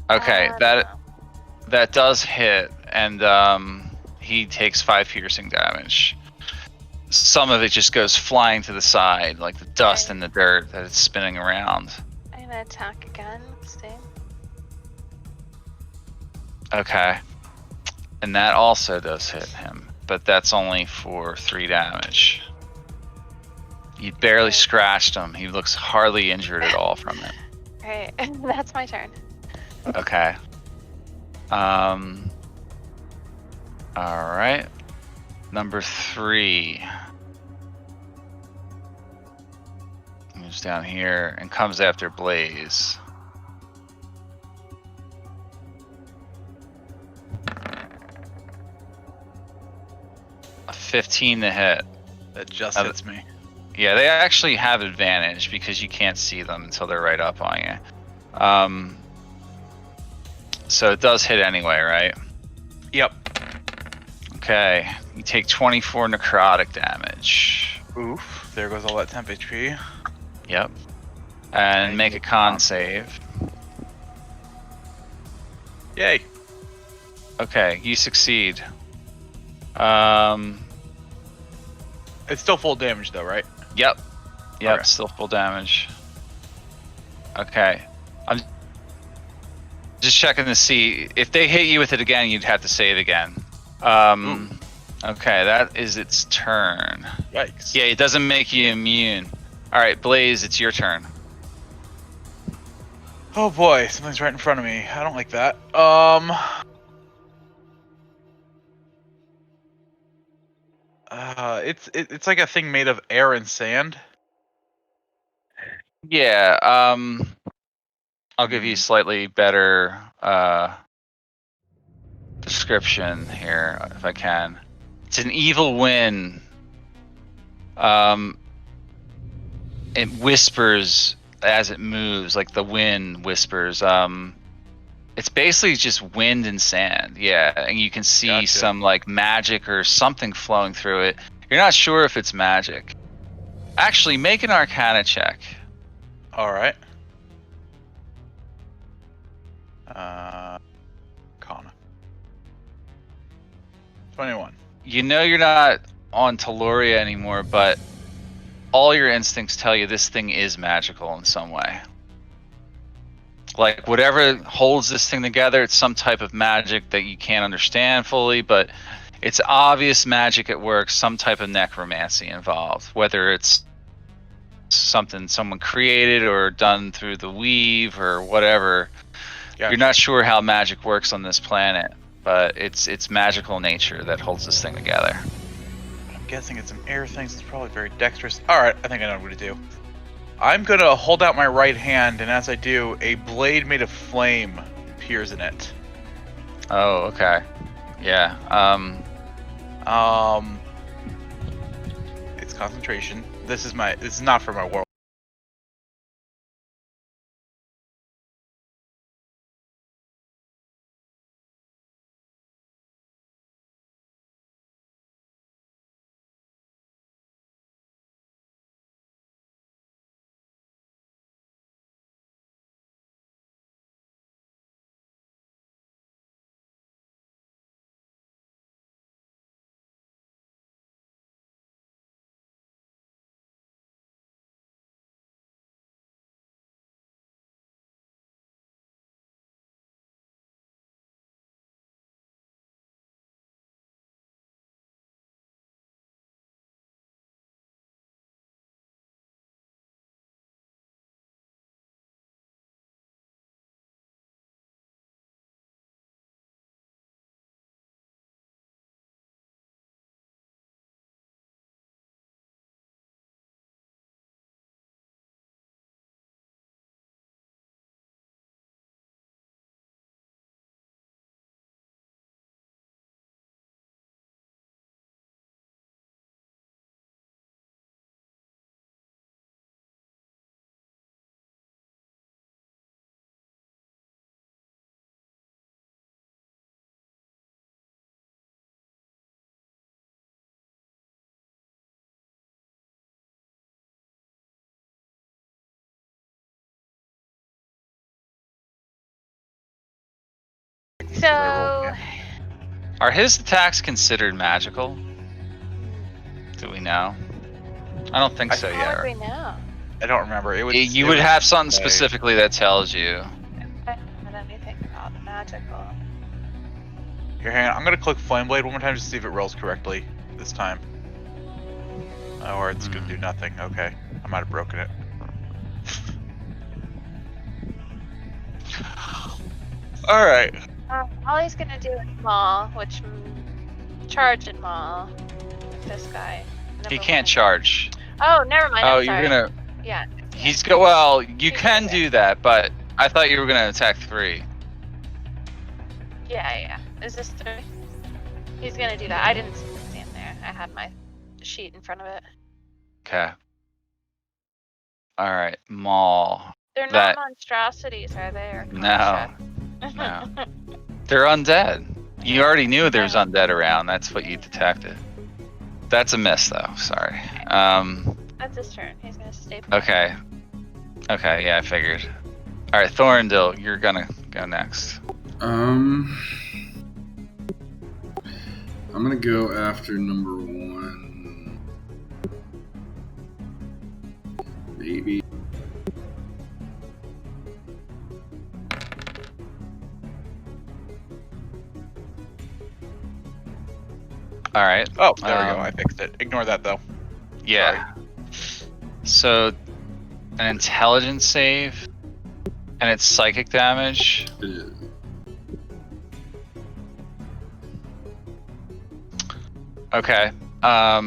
okay, I don't know. that does hit, and he takes 5 piercing damage. Some of it just goes flying to the side, like the dust and the dirt that it's spinning around. I'm gonna attack again. See. Okay, and that also does hit him, but that's only for 3 damage. You barely scratched him. He looks hardly injured at all from it. Alright, that's my turn. Okay. All right. Number 3 moves down here and comes after Blaze. A 15 to hit. That just Uh, hits me. Yeah, they actually have advantage because you can't see them until they're right up on you. So it does hit anyway, right? Yep. Okay, you take 24 necrotic damage. Oof. There goes all that temp HP. Yep. And make a con save. Yay. Okay, you succeed. It's still full damage though, right? Yep. Yep, Okay. still full damage. Okay. I'm just checking to see if they hit you with it again, you'd have to save again. Okay, that is its turn. Yikes. Yeah, it doesn't make you immune. All right, Blaze, it's your turn. Oh boy, something's right in front of me. I don't like that. It's like a thing made of air and sand. Yeah, I'll give you slightly better description here if I can. It's an evil wind. It whispers as it moves, like the wind whispers. It's basically just wind and sand. Yeah, and you can see Gotcha. some like magic or something flowing through it. You're not sure if it's magic. Actually, make an Arcana check. All right. Kana. 21. You know you're not on Teluria anymore, but all your instincts tell you this thing is magical in some way. Like whatever holds this thing together, it's some type of magic that you can't understand fully, but it's obvious magic at work, some type of necromancy involved, whether it's something someone created or done through the weave or whatever. Gotcha. You're not sure how magic works on this planet, but it's magical nature that holds this thing together. I'm guessing it's an air thing, so it's probably very dexterous. Alright, I think I know what to do. I'm gonna hold out my right hand, and as I do, a blade made of flame appears in it. Oh, okay. Yeah. It's concentration. This is not for my world. So, Are his attacks considered magical? Do we know? I don't think so how yet. would we know? I don't remember. You would have something specifically that tells you. I don't know anything about the magical. Here, hang on. I'm gonna click Flame Blade one more time to see if it rolls correctly this time. Or it's gonna do nothing. Okay, I might have broken it. All right. All he's gonna do is maul, which charge and maul with this guy. He Never can't mind. charge. Oh, never mind. Oh, I'm you're sorry. gonna. Yeah. Well, you can do that, but I thought you were gonna attack 3. Yeah. Is this 3? He's gonna do that. I didn't stand there. I had my sheet in front of it. Okay. All right, Maul. They're not That- monstrosities, are they? Or No. construct? No. They're undead. You already knew there was undead around. That's what you detected. That's a miss, though. Sorry. That's his turn. He's gonna stay put. Okay. Okay, yeah, I figured. All right, Thorndil, you're gonna go next. I'm gonna go after number 1. Maybe. All right. Oh, there we go. I fixed it. Ignore that though. Yeah. So, an intelligence save, and it's psychic damage. Okay. All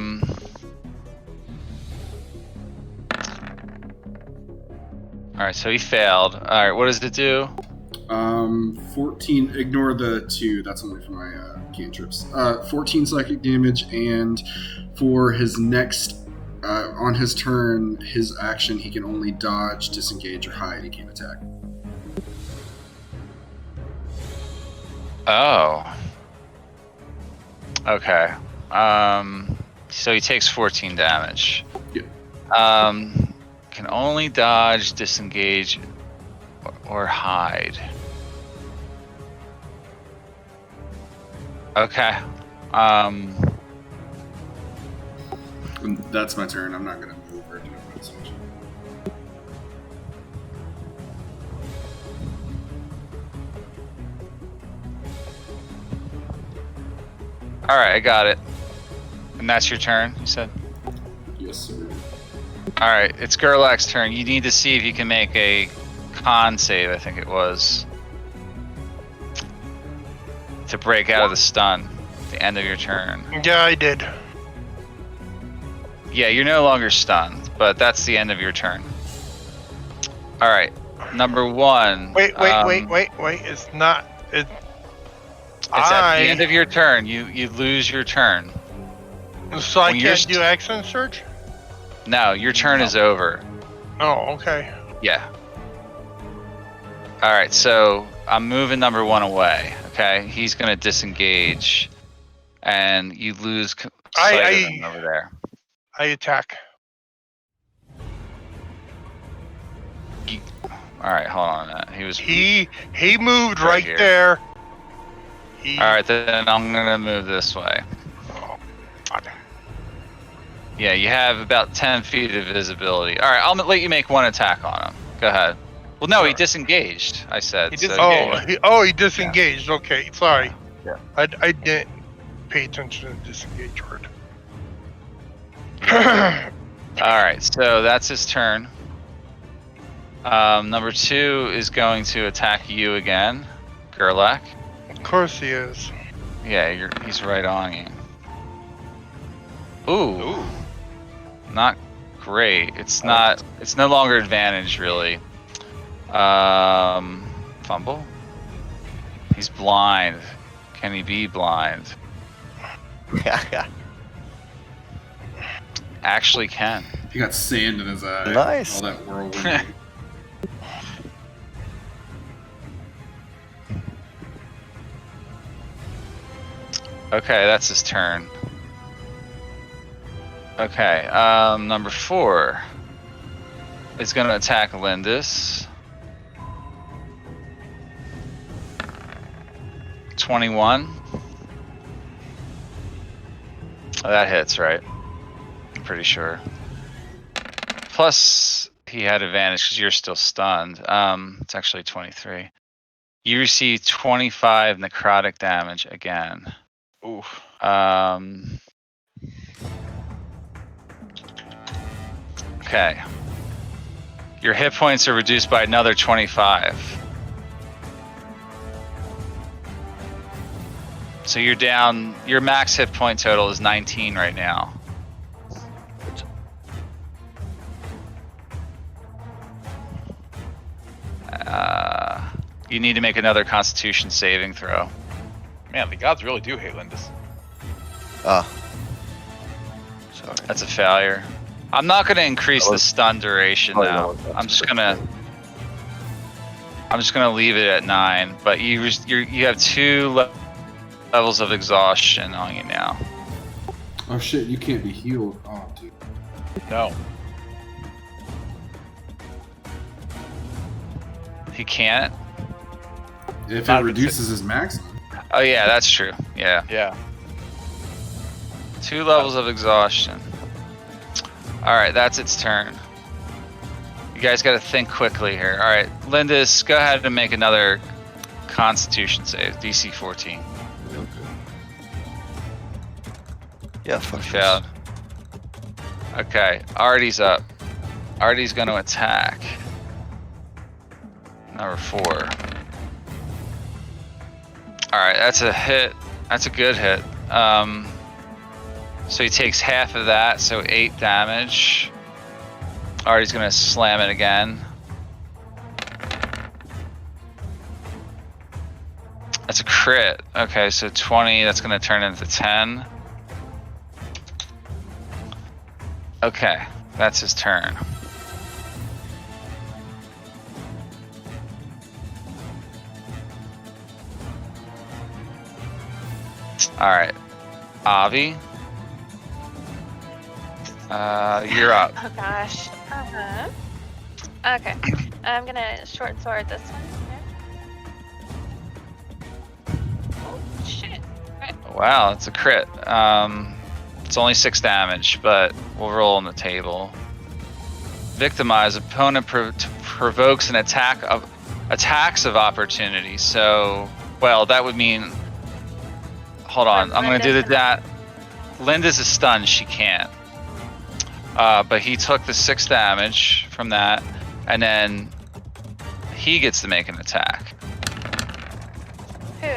right, so he failed. All right, what does it do? 14. Ignore the 2. That's only for my cantrips. 14 psychic damage, and for his next, on his turn, his action, he can only dodge, disengage, or hide. He can't attack. Oh. Okay. So he takes 14 damage. Yep. Can only dodge, disengage, or hide. Okay. And that's my turn. I'm not gonna move or do a switch. All right, I got it. And that's your turn, you said? Yes, sir. All right, it's Gerlach's turn. You need to see if you can make a con save, I think it was, to break out of the stun at the end of your turn. Yeah, I did. Yeah, you're no longer stunned, but that's the end of your turn. All right, number one. Wait. It's not. It's at the end of your turn. You lose your turn. So I When you're can't do action search? No, your turn is over. Oh, okay. Yeah. All right, so I'm moving number one away. Okay, he's gonna disengage, and you lose sight of him over there. I attack. All right, hold on a minute. He moved right here. there. All right, then I'm gonna move this way. Oh, God. Yeah, you have about 10 feet of visibility. All right, I'll let you make one attack on him. Go ahead. Well, no, he disengaged. I said. He so- disengaged. He disengaged. Okay, sorry. Yeah. I didn't pay attention to the disengage word. All right, so that's his turn. Number two is going to attack you again, Gerlach. Of course he is. Yeah, he's right on you. Ooh. Not great. It's not. It's no longer advantage really. Fumble. He's blind. Can he be blind? Actually can. He got sand in his eye. Nice. All that whirlwind. Okay, that's his turn. Okay, number four is going to attack Lindis. 21. Oh, that hits, right? I'm pretty sure. Plus, he had advantage because you're still stunned. It's actually 23. You receive 25 necrotic damage again. Oof. Okay. Your hit points are reduced by another 25. So you're down, your max hit point total is 19 right now. You need to make another Constitution saving throw. Man, the gods really do hate Lindis. Sorry. That's a failure. I'm not going to increase the stun duration Oh, now. no, I'm just gonna leave it at 9. But you have 2 levels of exhaustion on you now. Oh shit, you can't be healed. Oh, dude. No. He can't. If Not it if reduces his max. Oh yeah, that's true. Yeah, Yeah. 2 levels of exhaustion. All right, that's its turn. You guys got to think quickly here. All right, Lindis, go ahead and make another Constitution save, DC 14. Yeah, fuck You yes. failed. Okay, Artie's up. Artie's going to attack. Number 4. All right, that's a hit. That's a good hit. So he takes half of that, so 8 damage. Artie's gonna slam it again. That's a crit. Okay, so 20, that's gonna turn into 10. Okay, that's his turn. Alright, Avi. You're up. Oh gosh. Okay. I'm gonna short sword this one here. Oh shit. Right. Wow, it's a crit. It's only 6 damage, but we'll roll on the table. Victimize. Opponent provokes an attacks of opportunity. So, well, that would mean. Hold on, I'm gonna do that. Linda's is stunned. She can't. But he took the 6 damage from that, and then he gets to make an attack. Who?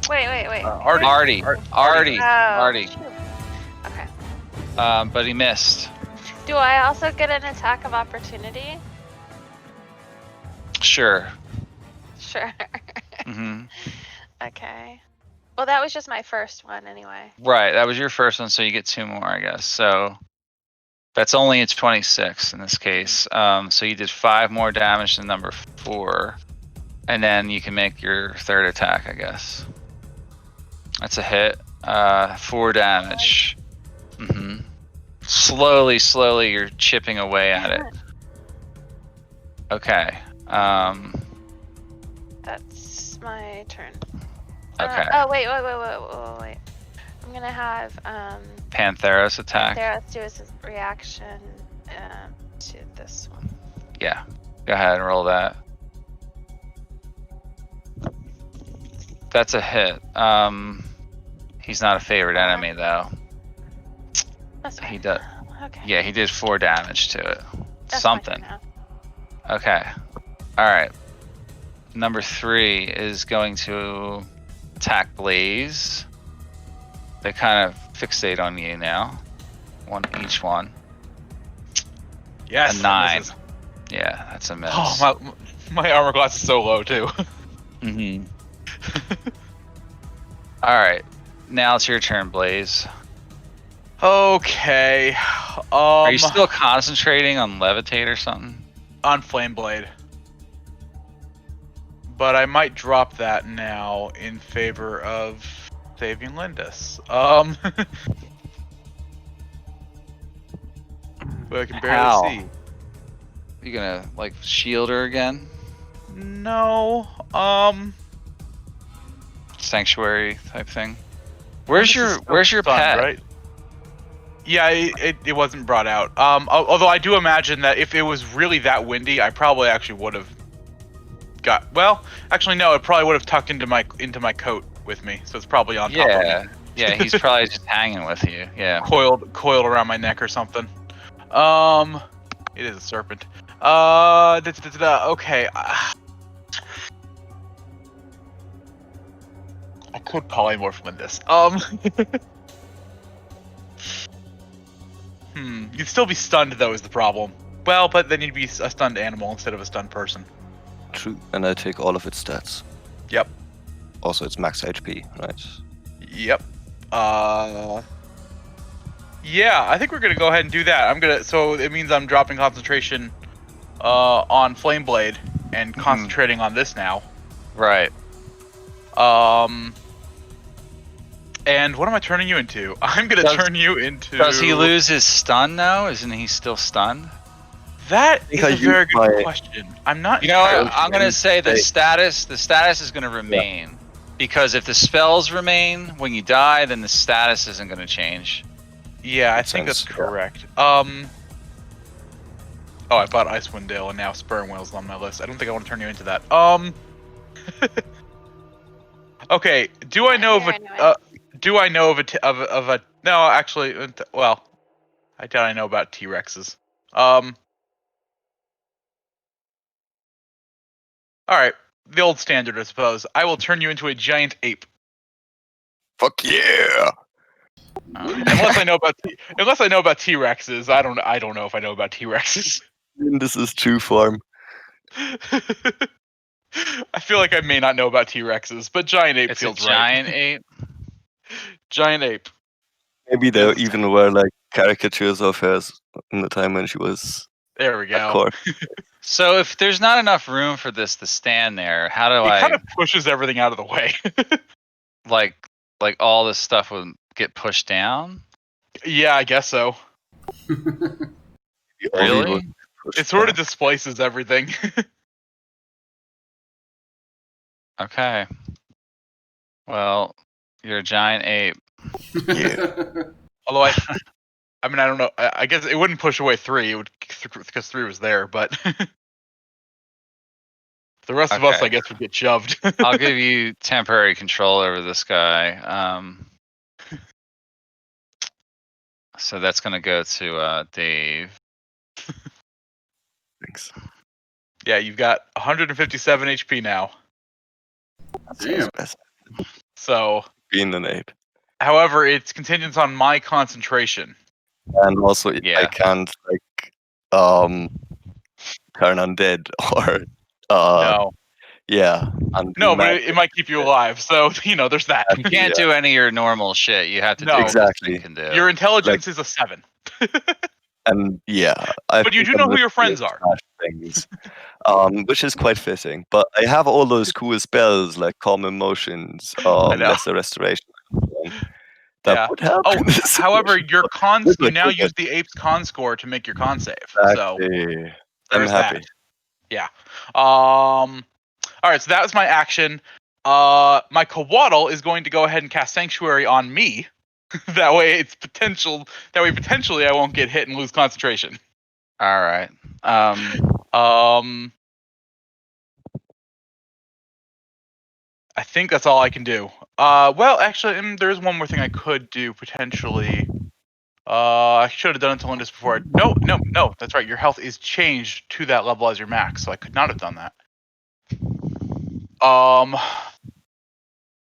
Wait. Artie. Artie. Oh. Okay. But he missed. Do I also get an attack of opportunity? Sure. Sure. hmm Okay. Well, that was just my first one anyway. Right, that was your first one, so you get 2 more, I guess. So that's only a 26 in this case. So you did 5 more damage than number 4, and then you can make your 3rd attack, I guess. That's a hit. 4 damage. Slowly, you're chipping away at it. Okay. That's my turn. Okay. Oh wait. I'm gonna have Pantheros attack. Theros do his reaction to this one. Yeah. Go ahead and roll that. That's a hit. He's not a favorite enemy though. That's fine. He does. Okay. Yeah, he did 4 damage to it. That's my Something. turn now. Okay. All right. Number 3 is going to attack Blaze. They kind of fixate on you now. Each one. Yes. A 9. misses. Yeah, that's a miss. Oh, my armor class is so low too. Mm-hmm. All right. Now it's your turn, Blaze. Okay. Are you still concentrating on levitate or something? On Flame Blade? But I might drop that now in favor of saving Lindis. But I can barely How? see. You gonna like shield her again? No. Sanctuary type thing. Where's Lindis is your still Where's your stunned, pet? Right? Yeah, it wasn't brought out. Although I do imagine that if it was really that windy, I probably actually would have got. Well, actually no, it probably would have tucked into my coat with me. So it's probably on top of me. Yeah, he's probably just hanging with you. Yeah. Coiled around my neck or something. It is a serpent. Okay. I could polymorph Lindis. You'd still be stunned though is the problem. Well, but then you'd be a stunned animal instead of a stunned person. True. And I take all of its stats. Yep. Also, it's max HP, right? Yep. Yeah, I think we're gonna go ahead and do that. So it means I'm dropping concentration on Flame Blade and concentrating on this now. Right. And what am I turning you into? I'm gonna turn you into. Does he lose his stun now? Isn't he still stunned? That is a very good my- question. I'm not. You know what? entirely I'm sure. gonna say the status is gonna remain. Because if the spells remain when you die, then the status isn't gonna change. Yeah, I Makes think that's sense. correct. Oh, I bought Icewind Dale and now Sperm Whale's on my list. I don't think I want to turn you into that. Okay. Do I know of a? Do I know of a? No, actually, well, I doubt I know about T-Rexes. All right, the old standard, I suppose. I will turn you into a giant ape. Fuck yeah! Unless I know about T-Rexes, I don't know if I know about T-Rexes. This is true form. I feel like I may not know about T-Rexes, but giant ape It's a feels giant right. ape. Giant ape. Maybe there Yes. even were like caricatures of hers in the time when she was There we at go. court. So if there's not enough room for this to stand there, how do It I kind of pushes everything out of the way. like all this stuff would get pushed down? Yeah, I guess so. Really? It sort of displaces everything. Okay. Well, you're a giant ape. Yeah. Although I mean, I don't know. I guess it wouldn't push away 3. It would, because 3 was there, but the rest of us, Okay. I guess, would get shoved. I'll give you temporary control over this guy. So that's gonna go to Dave. Thanks. Yeah, you've got 157 HP now. That Damn. sounds best. So, Being an ape. however, it's contingent on my concentration. And also, I Yeah. can't turn undead or No. yeah. And No, but it might keep you alive. So, there's that. You can't do any of your normal shit. You have to do No. what this Exactly. thing can do. Your intelligence is a 7. And yeah, But you do know who your friends are. Things, which is quite fitting. But I have all those cool spells like Calm Emotions, know. Lesser Restoration. That Yeah. would help. Oh, in this however, situation. your con This you might now be good. use the ape's con score to make your con save. So Exactly. I'm there's happy. that. Yeah. All right. So that was my action. My Coatl is going to go ahead and cast Sanctuary on me. That way, potentially I won't get hit and lose concentration. All right. I think that's all I can do. Well, actually, there's one more thing I could do potentially. I should have done it to Lindis before. No, that's right. Your health is changed to that level as your max, so I could not have done that.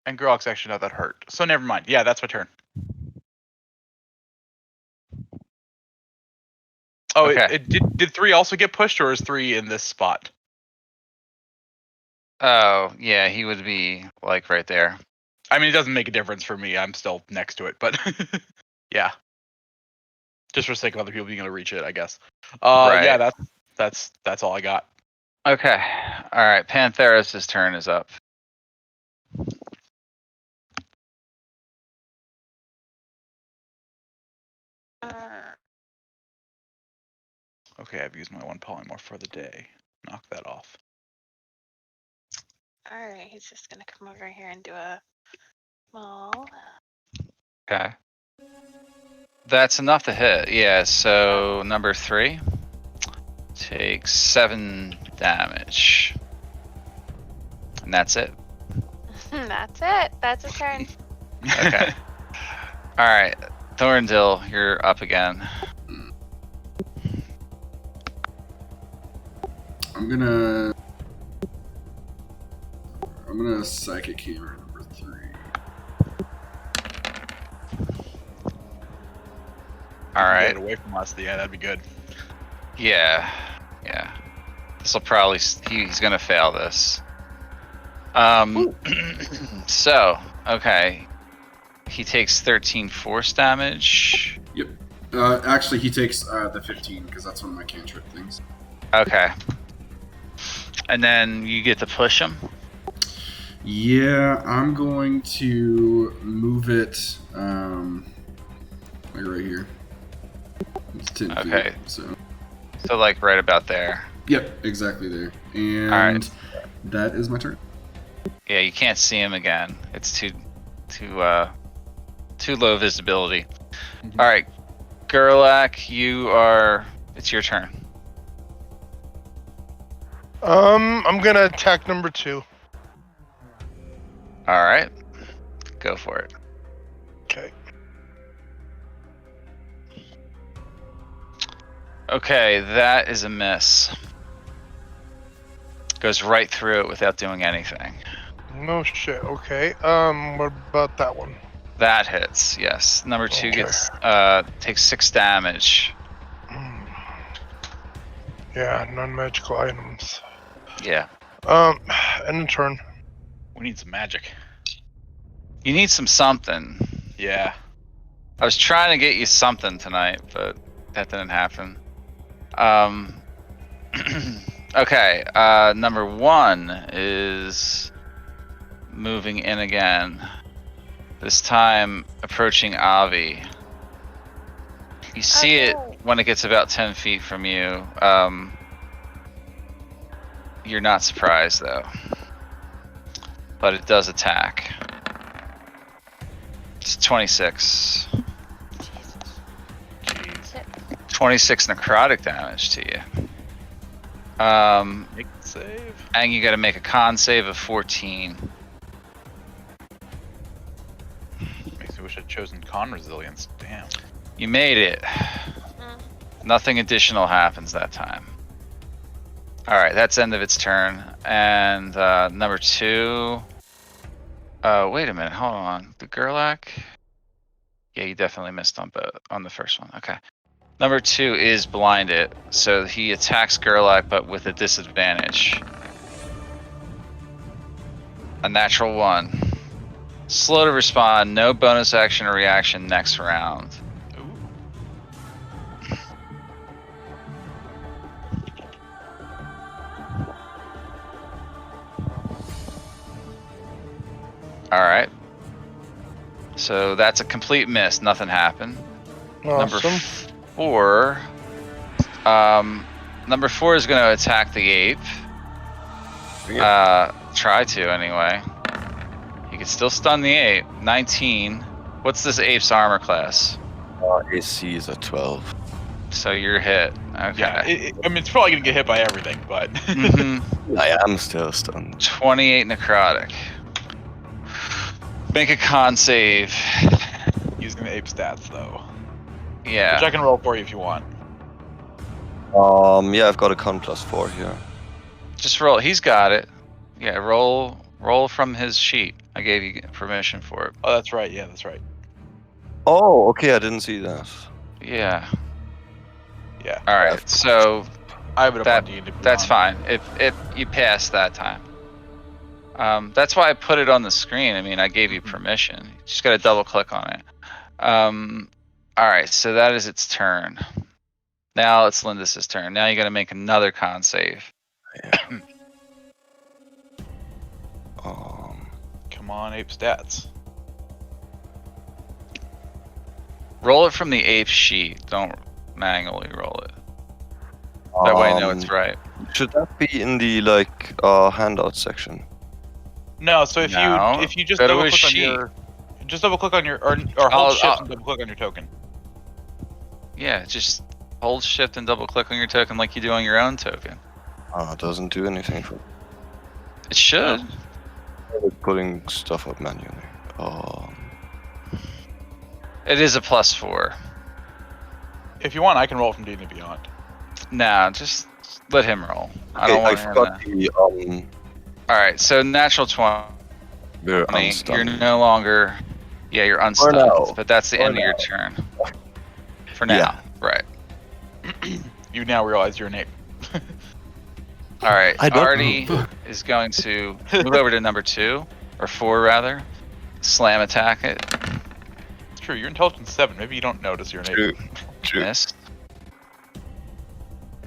And Gurlok's actually not that hurt, so never mind. Yeah, that's my turn. Oh, Okay. Did 3 also get pushed, or is 3 in this spot? Oh, yeah, he would be like right there. I mean, it doesn't make a difference for me. I'm still next to it, but yeah. Just for the sake of other people being able to reach it, I guess. Right. Yeah, that's all I got. Okay. All right. Pantheris' turn is up. Okay, I've used my 1 polymorph for the day. Knock that off. Alright, he's just gonna come over here and do a maul. Okay. That's enough to hit. Yeah, so number 3 takes 7 damage. And that's it. That's it. That's a turn. Okay. All right. Thorndil, you're up again. I'm gonna psychic hammer number 3. All right. Get it away from us. Yeah, that'd be good. Yeah. This will probably he's gonna fail this. So okay, he takes 13 force damage. Yep. Actually, he takes the 15 because that's one of my cantrip things. Okay. And then you get to push him. Yeah, I'm going to move it like right here. It's 10 Okay. feet. So like right about there. yep, exactly there. And Alright. that is my turn. Yeah, you can't see him again. It's too low visibility. Mm-hmm. All right, Gurlak, it's your turn. I'm gonna attack number 2. All right, go for it. Okay. Okay, that is a miss. Goes right through it without doing anything. No shit. Okay. What about that one? That hits. Yes. Number 2 Okay. takes 6 damage. Yeah, non-magical items. Yeah. End of turn. We need some magic. You need something. Yeah. I was trying to get you something tonight, but that didn't happen. Okay, number 1 is moving in again. This time approaching Avi. You see it when it gets about 10 feet from you. You're not surprised though. But it does attack. It's 26. Jeez. 26 necrotic damage to you. Make the save. And you gotta make a con save of 14. Makes me wish I'd chosen con resilience. Damn. You made it. Nothing additional happens that time. All right, that's end of its turn. And number 2. Wait a minute. Hold on. The Gerlach. Yeah, you definitely missed on the first one. Okay. Number 2 is blinded, so he attacks Gerlach, but with a disadvantage. A natural 1. Slow to respond. No bonus action or reaction next round. All right. So that's a complete miss. Nothing happened. Number Awesome. 4. Number 4 is going to attack the ape. Try to anyway. You can still stun the ape. 19. What's this ape's armor class? AC is a 12. So you're hit. Okay. Yeah, I mean, it's probably gonna get hit by everything, but. I am still stunned. 28 necrotic. Make a con save. Using the ape stats though. Yeah. Which I can roll for you if you want. Yeah, I've got a con +4 here. Just roll. He's got it. Yeah, roll from his sheet. I gave you permission for it. Oh, that's right. Yeah, that's right. Oh, okay, I didn't see that. Yeah. Yeah. All right. So I have it up that, on D&D. that's fine. If you pass that time. That's why I put it on the screen. I mean, I gave you permission. You just got to double click on it. All right. So that is its turn. Now it's Lindis's turn. Now you got to make another con save. Yeah. Come on, ape stats. Roll it from the ape sheet. Don't manually roll it. That way I know it's right. Should that be in the handout section? No, so if No, you just go to double a click on sheet. your, just double click on your or hold shift and double click on your token. Yeah, just hold shift and double click on your token like you do on your own token. It doesn't do anything for It should. putting stuff up manually. It is a +4. If you want, I can roll from D&D Beyond. Nah, just let him roll. I Okay, don't I want him forgot to. the All right, so natural 20. we're You're unstunned. no longer. Yeah, you're unstunned, now. but that's the For end of your now. turn. For now, Yeah. right? You now realize you're an ape. All right, I don't- Artie is going to move over to number 2 or 4 rather. Slam attack it. It's true. You're intelligence 7. Maybe you don't notice you're an ape. True. Missed.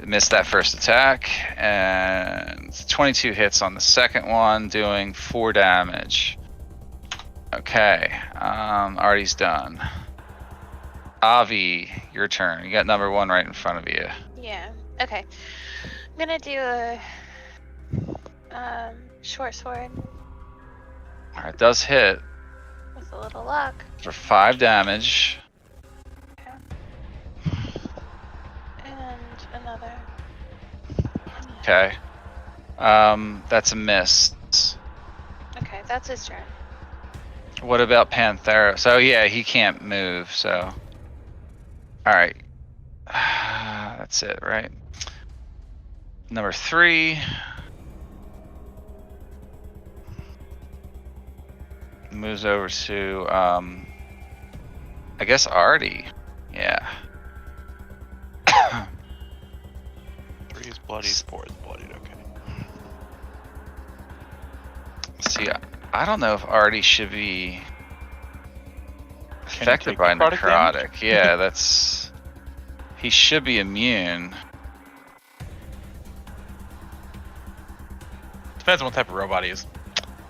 Missed that first attack, and 22 hits on the second one, doing 4 damage. Okay, Artie's done. Avi, your turn. You got number 1 right in front of you. Yeah. Okay. I'm gonna do a short sword All right, does hit with a little luck. for 5 damage. And another. Okay, that's a miss. Okay, that's his turn. What about Panthera? So yeah, he can't move. So, all right, that's it, right? Number 3 moves over to I guess Artie. Yeah. 3 is bloodied, 4 is bloodied. Okay. See, I don't know if Artie should be Can he affected take by necrotic damage? necrotic. Yeah, that's. He should be immune. Depends on what type of robot he is.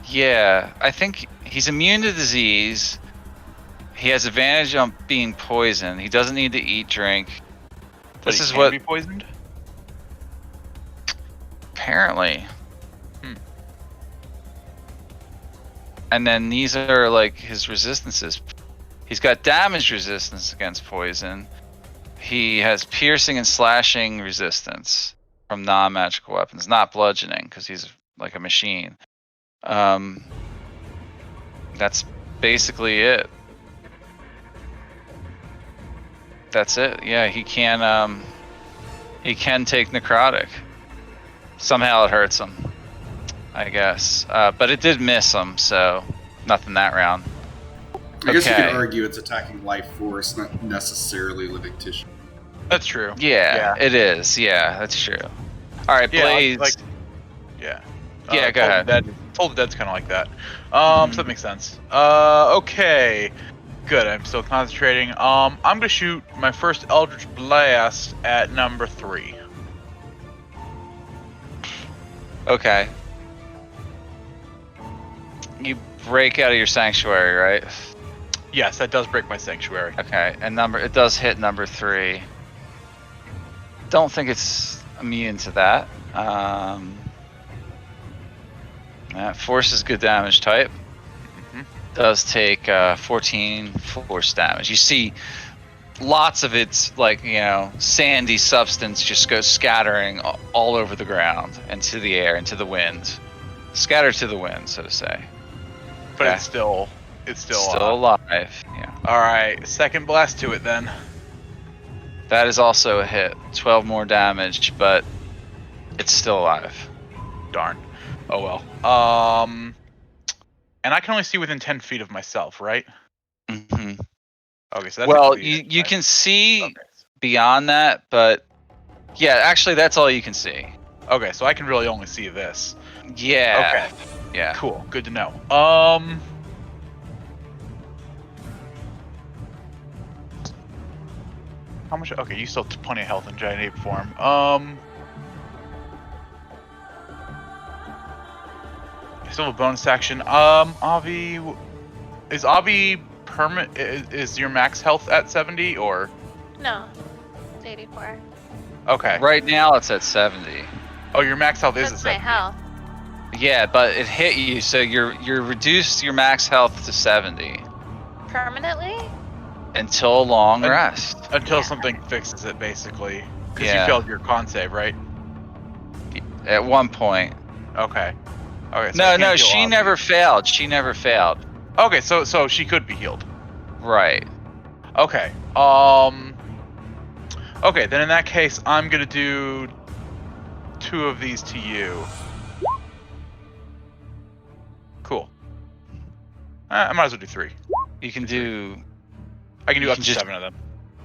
Yeah, I think he's immune to disease. He has advantage on being poisoned. He doesn't need to eat, drink. But This he is can what be poisoned. apparently. And then these are like his resistances. He's got damage resistance against poison. He has piercing and slashing resistance from non-magical weapons, not bludgeoning, because he's like a machine. That's basically it. that's it. Yeah, he can take necrotic. Somehow it hurts him, I guess. But it did miss him, so nothing that round. I guess you Okay. could argue it's attacking life force, not necessarily living tissue. That's true. Yeah, it is. Yeah, that's true. All right, Yeah, Blaze. Yeah. Yeah, go ahead. Told the Dead's kind of like that. So that makes sense. Okay. Good. I'm still concentrating. I'm gonna shoot my first Eldritch Blast at number 3. Okay. You break out of your sanctuary, right? Yes, that does break my sanctuary. Okay, and it does hit number 3. Don't think it's immune to that. That force is good damage type. Does take 14 force damage. You see lots of its sandy substance just goes scattering all over the ground, into the air, into the wind. Scattered to the wind, so to say. But Okay. it's still alive. Yeah. All right, second blast to it then. That is also a hit. 12 more damage, but it's still alive. Darn. Oh well. And I can only see within 10 feet of myself, right? Mm-hmm. Okay, so that's Well, a clear you can see Okay. beyond that, but yeah, actually that's all you can see. Okay, so I can really only see this. Yeah. Okay. Yeah. Cool. Good to know. How much? Okay, you still have plenty of health in giant ape form. I still have a bonus action. Avi, is Avi permanent? Is your max health at 70 or? No. It's 84. Okay. Right now it's at 70. Oh, your max health is at That's my 70. health. Yeah, but it hit you, so you're reduced your max health to 70 Permanently? until a long rest. Until Yeah. something fixes it, basically. Because Yeah. you failed your con save, right? At one point. Okay. Okay. So No, I can't no, heal she Avi. never failed. She never failed. Okay, so she could be healed. Right. Okay. Okay, then in that case, I'm gonna do 2 of these to you. Cool. I might as well do 3. You can do. I can do You up can to just- 7 of them.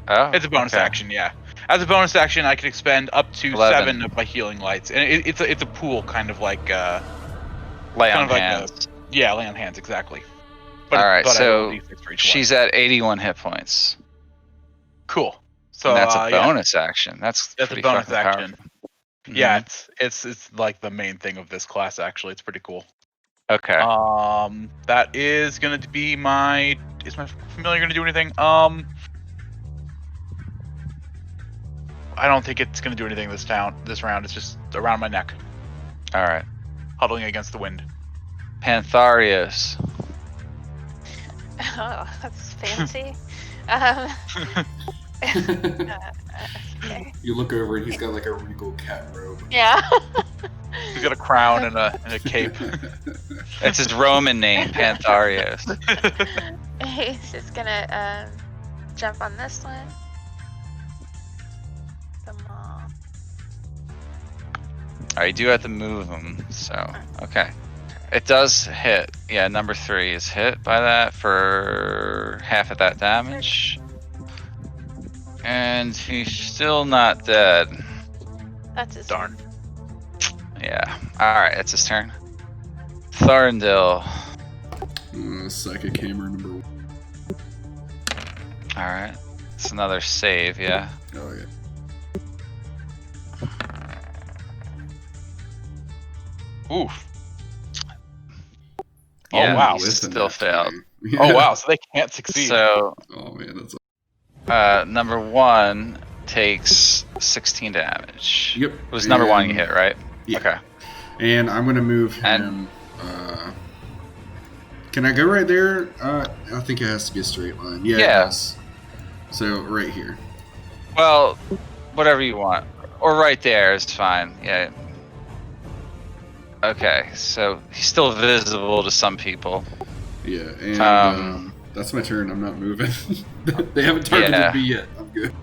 Oh. It's a bonus okay. action, yeah. As a bonus action, I can expend up to 11. 7 of my healing lights, and it's a pool, kind of like Lay kind on of like hands. yeah, lay on hands, exactly. All right, but I roll so a D6 for each she's one. at 81 hit points. Cool. So And that's a yeah, bonus action. That's that's pretty a bonus fucking action. powerful. Yeah, Mhm. it's like the main thing of this class. Actually, it's pretty cool. Okay. That is gonna be my. Is my familiar gonna do anything? I don't think it's gonna do anything this round. It's just around my neck, All right. huddling against the wind. Pantharios. Oh, that's fancy. Okay. You look over and he's got like a regal cat robe. Yeah. He's got a crown and a cape. That's his Roman name, Pantharios. He's just gonna jump on this one. Come on. All right, you do have to move him, so okay. It does hit. Yeah, number 3 is hit by that for half of that damage. And he's still not dead. That's his Darn. Yeah. Alright, it's his turn. Thorndil. Psychic hammer number 1. Alright. It's another save, yeah. Oh yeah. Oof. Yeah, Oh, wow. he With still that failed. 20. Oh wow, so they can't succeed. So, Oh man, that's. number 1 takes 16 damage. Yep. It was number 1 you hit, right? Yeah. Okay. And I'm gonna move And- him. Can I go right there? I think it has to be a straight line. Yeah. It Yeah. does. So right here. Well, whatever you want. Or right there is fine. Yeah. Okay, so he's still visible to some people. Yeah. And Um, that's my turn. I'm not moving. They haven't targeted yeah. me yet. I'm I'm good.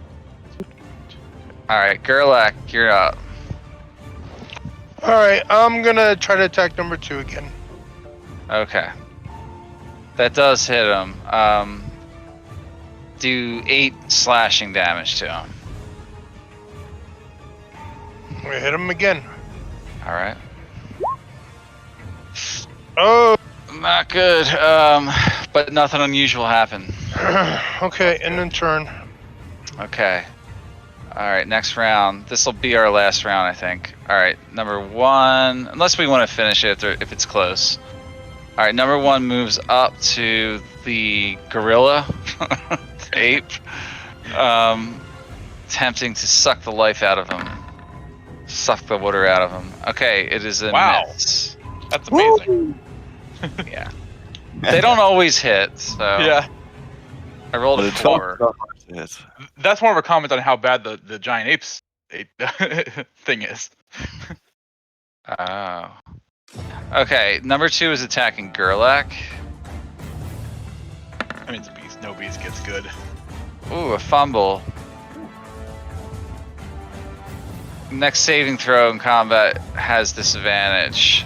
All right, Gerlach, you're up. All right, I'm gonna try to attack number 2 again. Okay. That does hit him. Do 8 slashing damage to him. We hit him again. All right. Oh. Not good. But nothing unusual happened. Okay, and then turn. Okay. All right, next round. This will be our last round, I think. All right, number 1. Unless we want to finish it if it's close. All right, number 1 moves up to the gorilla, ape, attempting to suck the life out of him, suck the water out of him. Okay, it is a miss. That's amazing. Yeah, they don't always hit. So Yeah, I rolled a It's 4. not hard to hit. that's more of a comment on how bad the giant apes thing is. Oh. Okay, number 2 is attacking Gerlach. I mean, it's a beast. No beast gets good. Ooh, a fumble. Next saving throw in combat has disadvantage.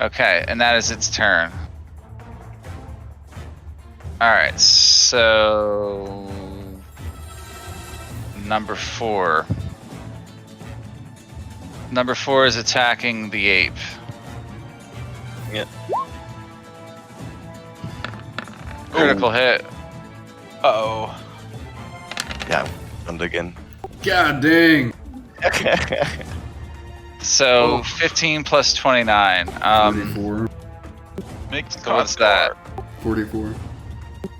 Okay, and that is its turn. Alright, so... Number 4. Number 4 is attacking the ape. Yeah. Critical hit. Uh-oh. Yeah, and again. God dang. So 15 plus 29. 44. Make the So what's that? 44.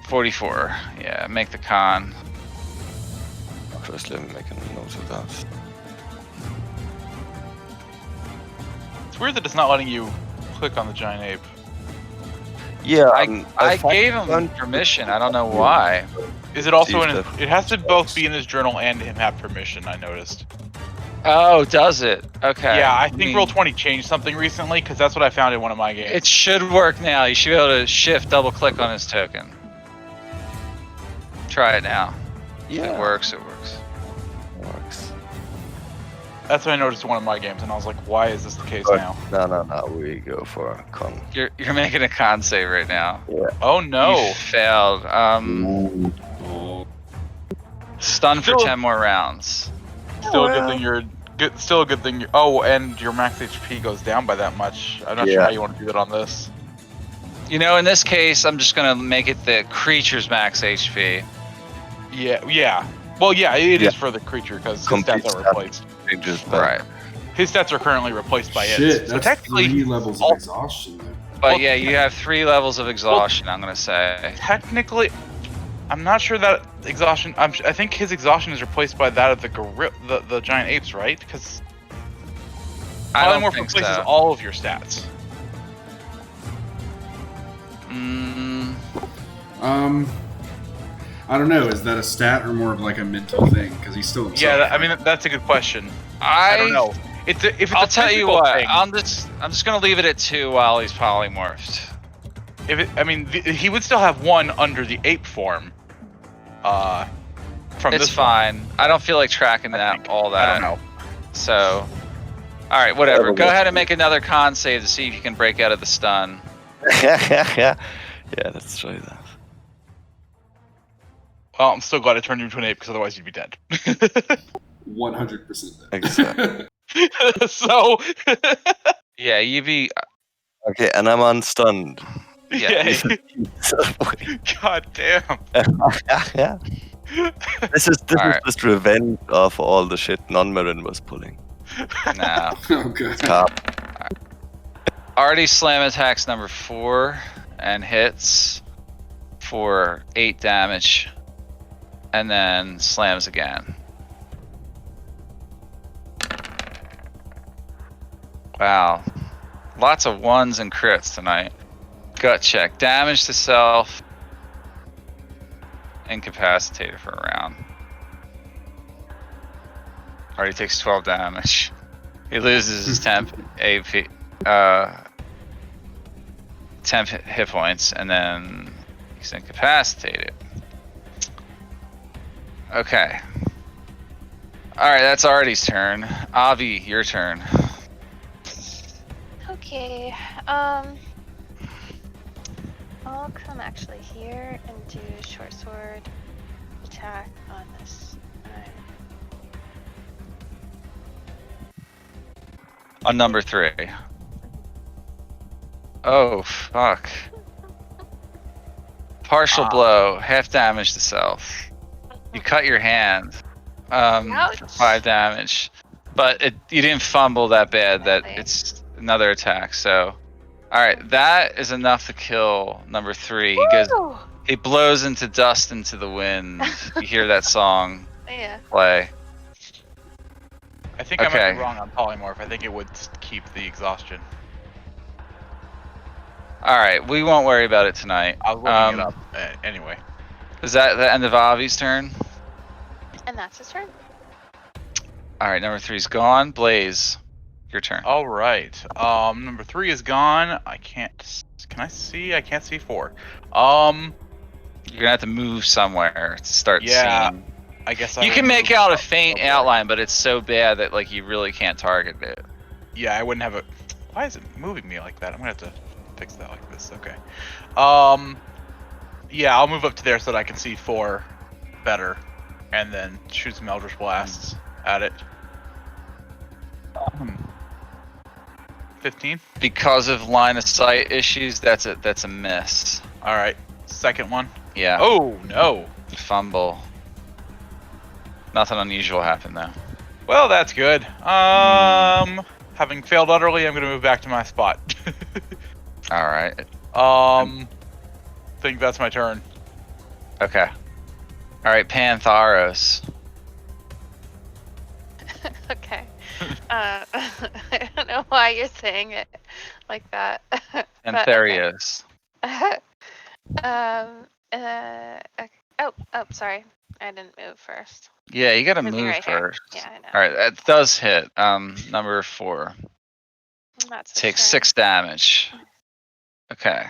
44. Yeah, make the con. First, let me make a note of that. It's weird that it's not letting you click on the giant ape. Yeah, I gave him permission. I don't know why. Is it also in? Stuff. It has to both be in his journal and him have permission. I noticed. Oh, does it? Okay. Yeah, I think Roll20 changed something recently because that's what I found in one of my games. It should work now. You should be able to shift, double click on his token. Try it now. Yeah, It works. It works. works. That's what I noticed in one of my games, and I was like, "Why is this the case But now?" no, we go for a con. You're making a con save right now. Oh no! You failed. Oh. Stun for Still- 10 more rounds. Still a good thing you're good. Still a good thing. Oh, and your max HP goes down by that much. I'm not sure Yeah. how you want to do that on this. You know, in this case, I'm just gonna make it the creature's max HP. Yeah. Well, yeah, it is Yeah. for the creature because his Complete stats are stat. replaced. Changes back. Right. His stats are currently replaced by Shit, it. So that's technically, 3 levels all- of exhaustion. There. But yeah, you have 3 levels of exhaustion, I'm gonna say. technically, I'm not sure that exhaustion. I think his exhaustion is replaced by that of the giant apes, right? Because I don't polymorph think replaces so. all of your stats. I don't know. Is that a stat or more of like a mental thing? Because he's still himself. Yeah, I mean that's a good question. I don't know. If it's I'll a tell you physical what. thing, I'm just gonna leave it at 2 while he's polymorphed. he would still have 1 under the ape form. From It's this one. fine. I don't feel like tracking all that. I don't know. So, all right, whatever. Go ahead and make another con save to see if you can break out of the stun. Yeah, let's try that. Well, I'm still glad I turned you into an ape because otherwise you'd be dead. 100% dead. Exactly. So, Yeah, you be. Okay, and I'm unstunned. Yeah. God damn. Yeah. This is Alright. just revenge of all the shit Non-Marin was pulling. No. Oh, God. Cap. Already slam attacks number 4 and hits for 8 damage, and then slams again. Wow, lots of 1s and crits tonight. Gut check. Damage to self. Incapacitated for a round. Already takes 12 damage. He loses his temp AP. 10 hit points, and then he's incapacitated. Okay. Alright, that's Artie's turn. Avi, your turn. Okay. I'll come actually here and do short sword attack on this. On number 3. Oh, fuck. Partial blow, half damage to self. You cut your hand. For Ouch. 5 damage. But you didn't fumble that bad that Slightly. it's another attack, so. Alright, that is enough to kill number 3. Woo! He blows into dust into the wind. You hear that song Yeah. play. I think I might Okay. be wrong on polymorph. I think it would keep the exhaustion. Alright, we won't worry about it tonight. I was looking it up anyway. Is that the end of Avi's turn? And that's his turn. Alright, number 3's gone. Blaze, your turn. All right. Number 3 is gone. I can't. Can I see? I can't see 4. You're gonna have to move somewhere to start Yeah. seeing. I guess I You would can make move out a up faint there. outline, but it's so bad that like you really can't target it. Yeah, I wouldn't have a. Why is it moving me like that? I'm gonna have to fix that like this. Okay. Yeah, I'll move up to there so that I can see 4 better, and then shoot some Eldritch Blasts at it. 15. Because of line of sight issues, that's a miss. All right. Second one. Yeah. Oh no. Fumble. Nothing unusual happened though. Well, that's good. Having failed utterly, I'm gonna move back to my spot. All right. Think that's my turn. Okay. All right, Pantharos. Okay. I don't know why you're saying it like that. but okay. Pantherios. Oh, sorry. I didn't move first. Yeah, you gotta Moving move right here. first. Yeah, I know. All right, that does hit. Number 4 That's his takes turn. 6 damage. Okay.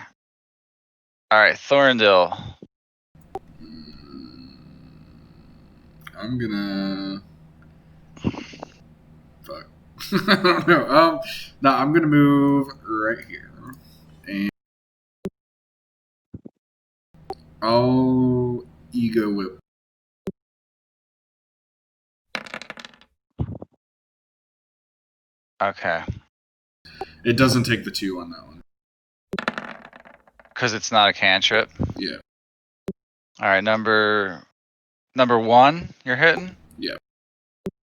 All right, Thorndil. I'm gonna. Fuck. I don't know. No, I'm gonna move right here, and I'll ego whip. Okay. It doesn't take the 2 on that one. Because it's not a cantrip. Yeah. All right, number 1, you're hitting? Yeah.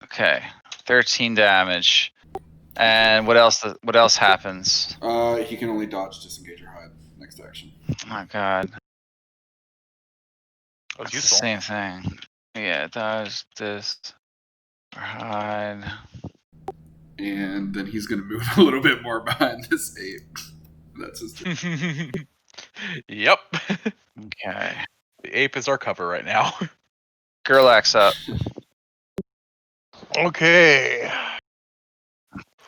Okay. 13 damage. And what else happens? He can only dodge, disengage, or hide next action. Oh my god. That's It's the useful. same thing. Yeah, dodge, this, or hide. And then he's gonna move a little bit more behind this ape. That's his turn. Yep. Okay. The ape is our cover right now. Gerlach's up. Okay.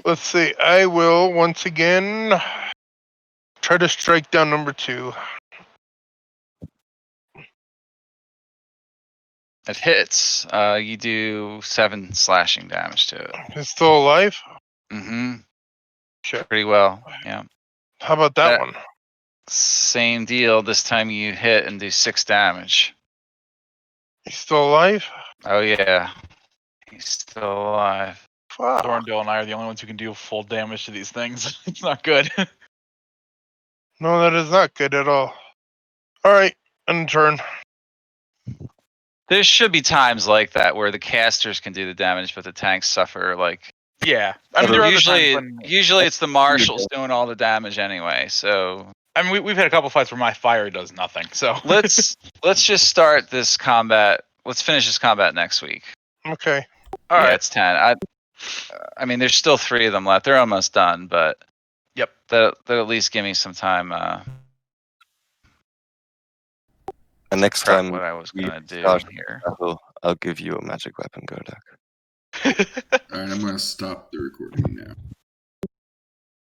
Let's see. I will once again try to strike down number 2. It hits. You do 7 slashing damage to it. He's still alive? Mm-hmm. Shit. Pretty well. Yeah. How about that one? Same deal. This time you hit and do 6 damage. He's still alive? Oh yeah. He's still alive. Fuck. Thorndale and I are the only ones who can deal full damage to these things. It's not good. No, that is not good at all. Alright, end turn. There should be times like that where the casters can do the damage, but the tanks suffer. Like Yeah. I mean, there are other usually, times when, usually it's the marshals doing all the damage anyway. So I mean, we've had a couple fights where my fire does nothing. So let's just start this combat. Let's finish this combat next week. Okay. all Yeah, right. it's 10. I mean, there's still 3 of them left. They're almost done, but Yep. That'll at least give me some time. And next prep time what I was we gonna do start here. battle, I'll give you a magic weapon, Gerdak. Alright, I'm gonna stop the recording now.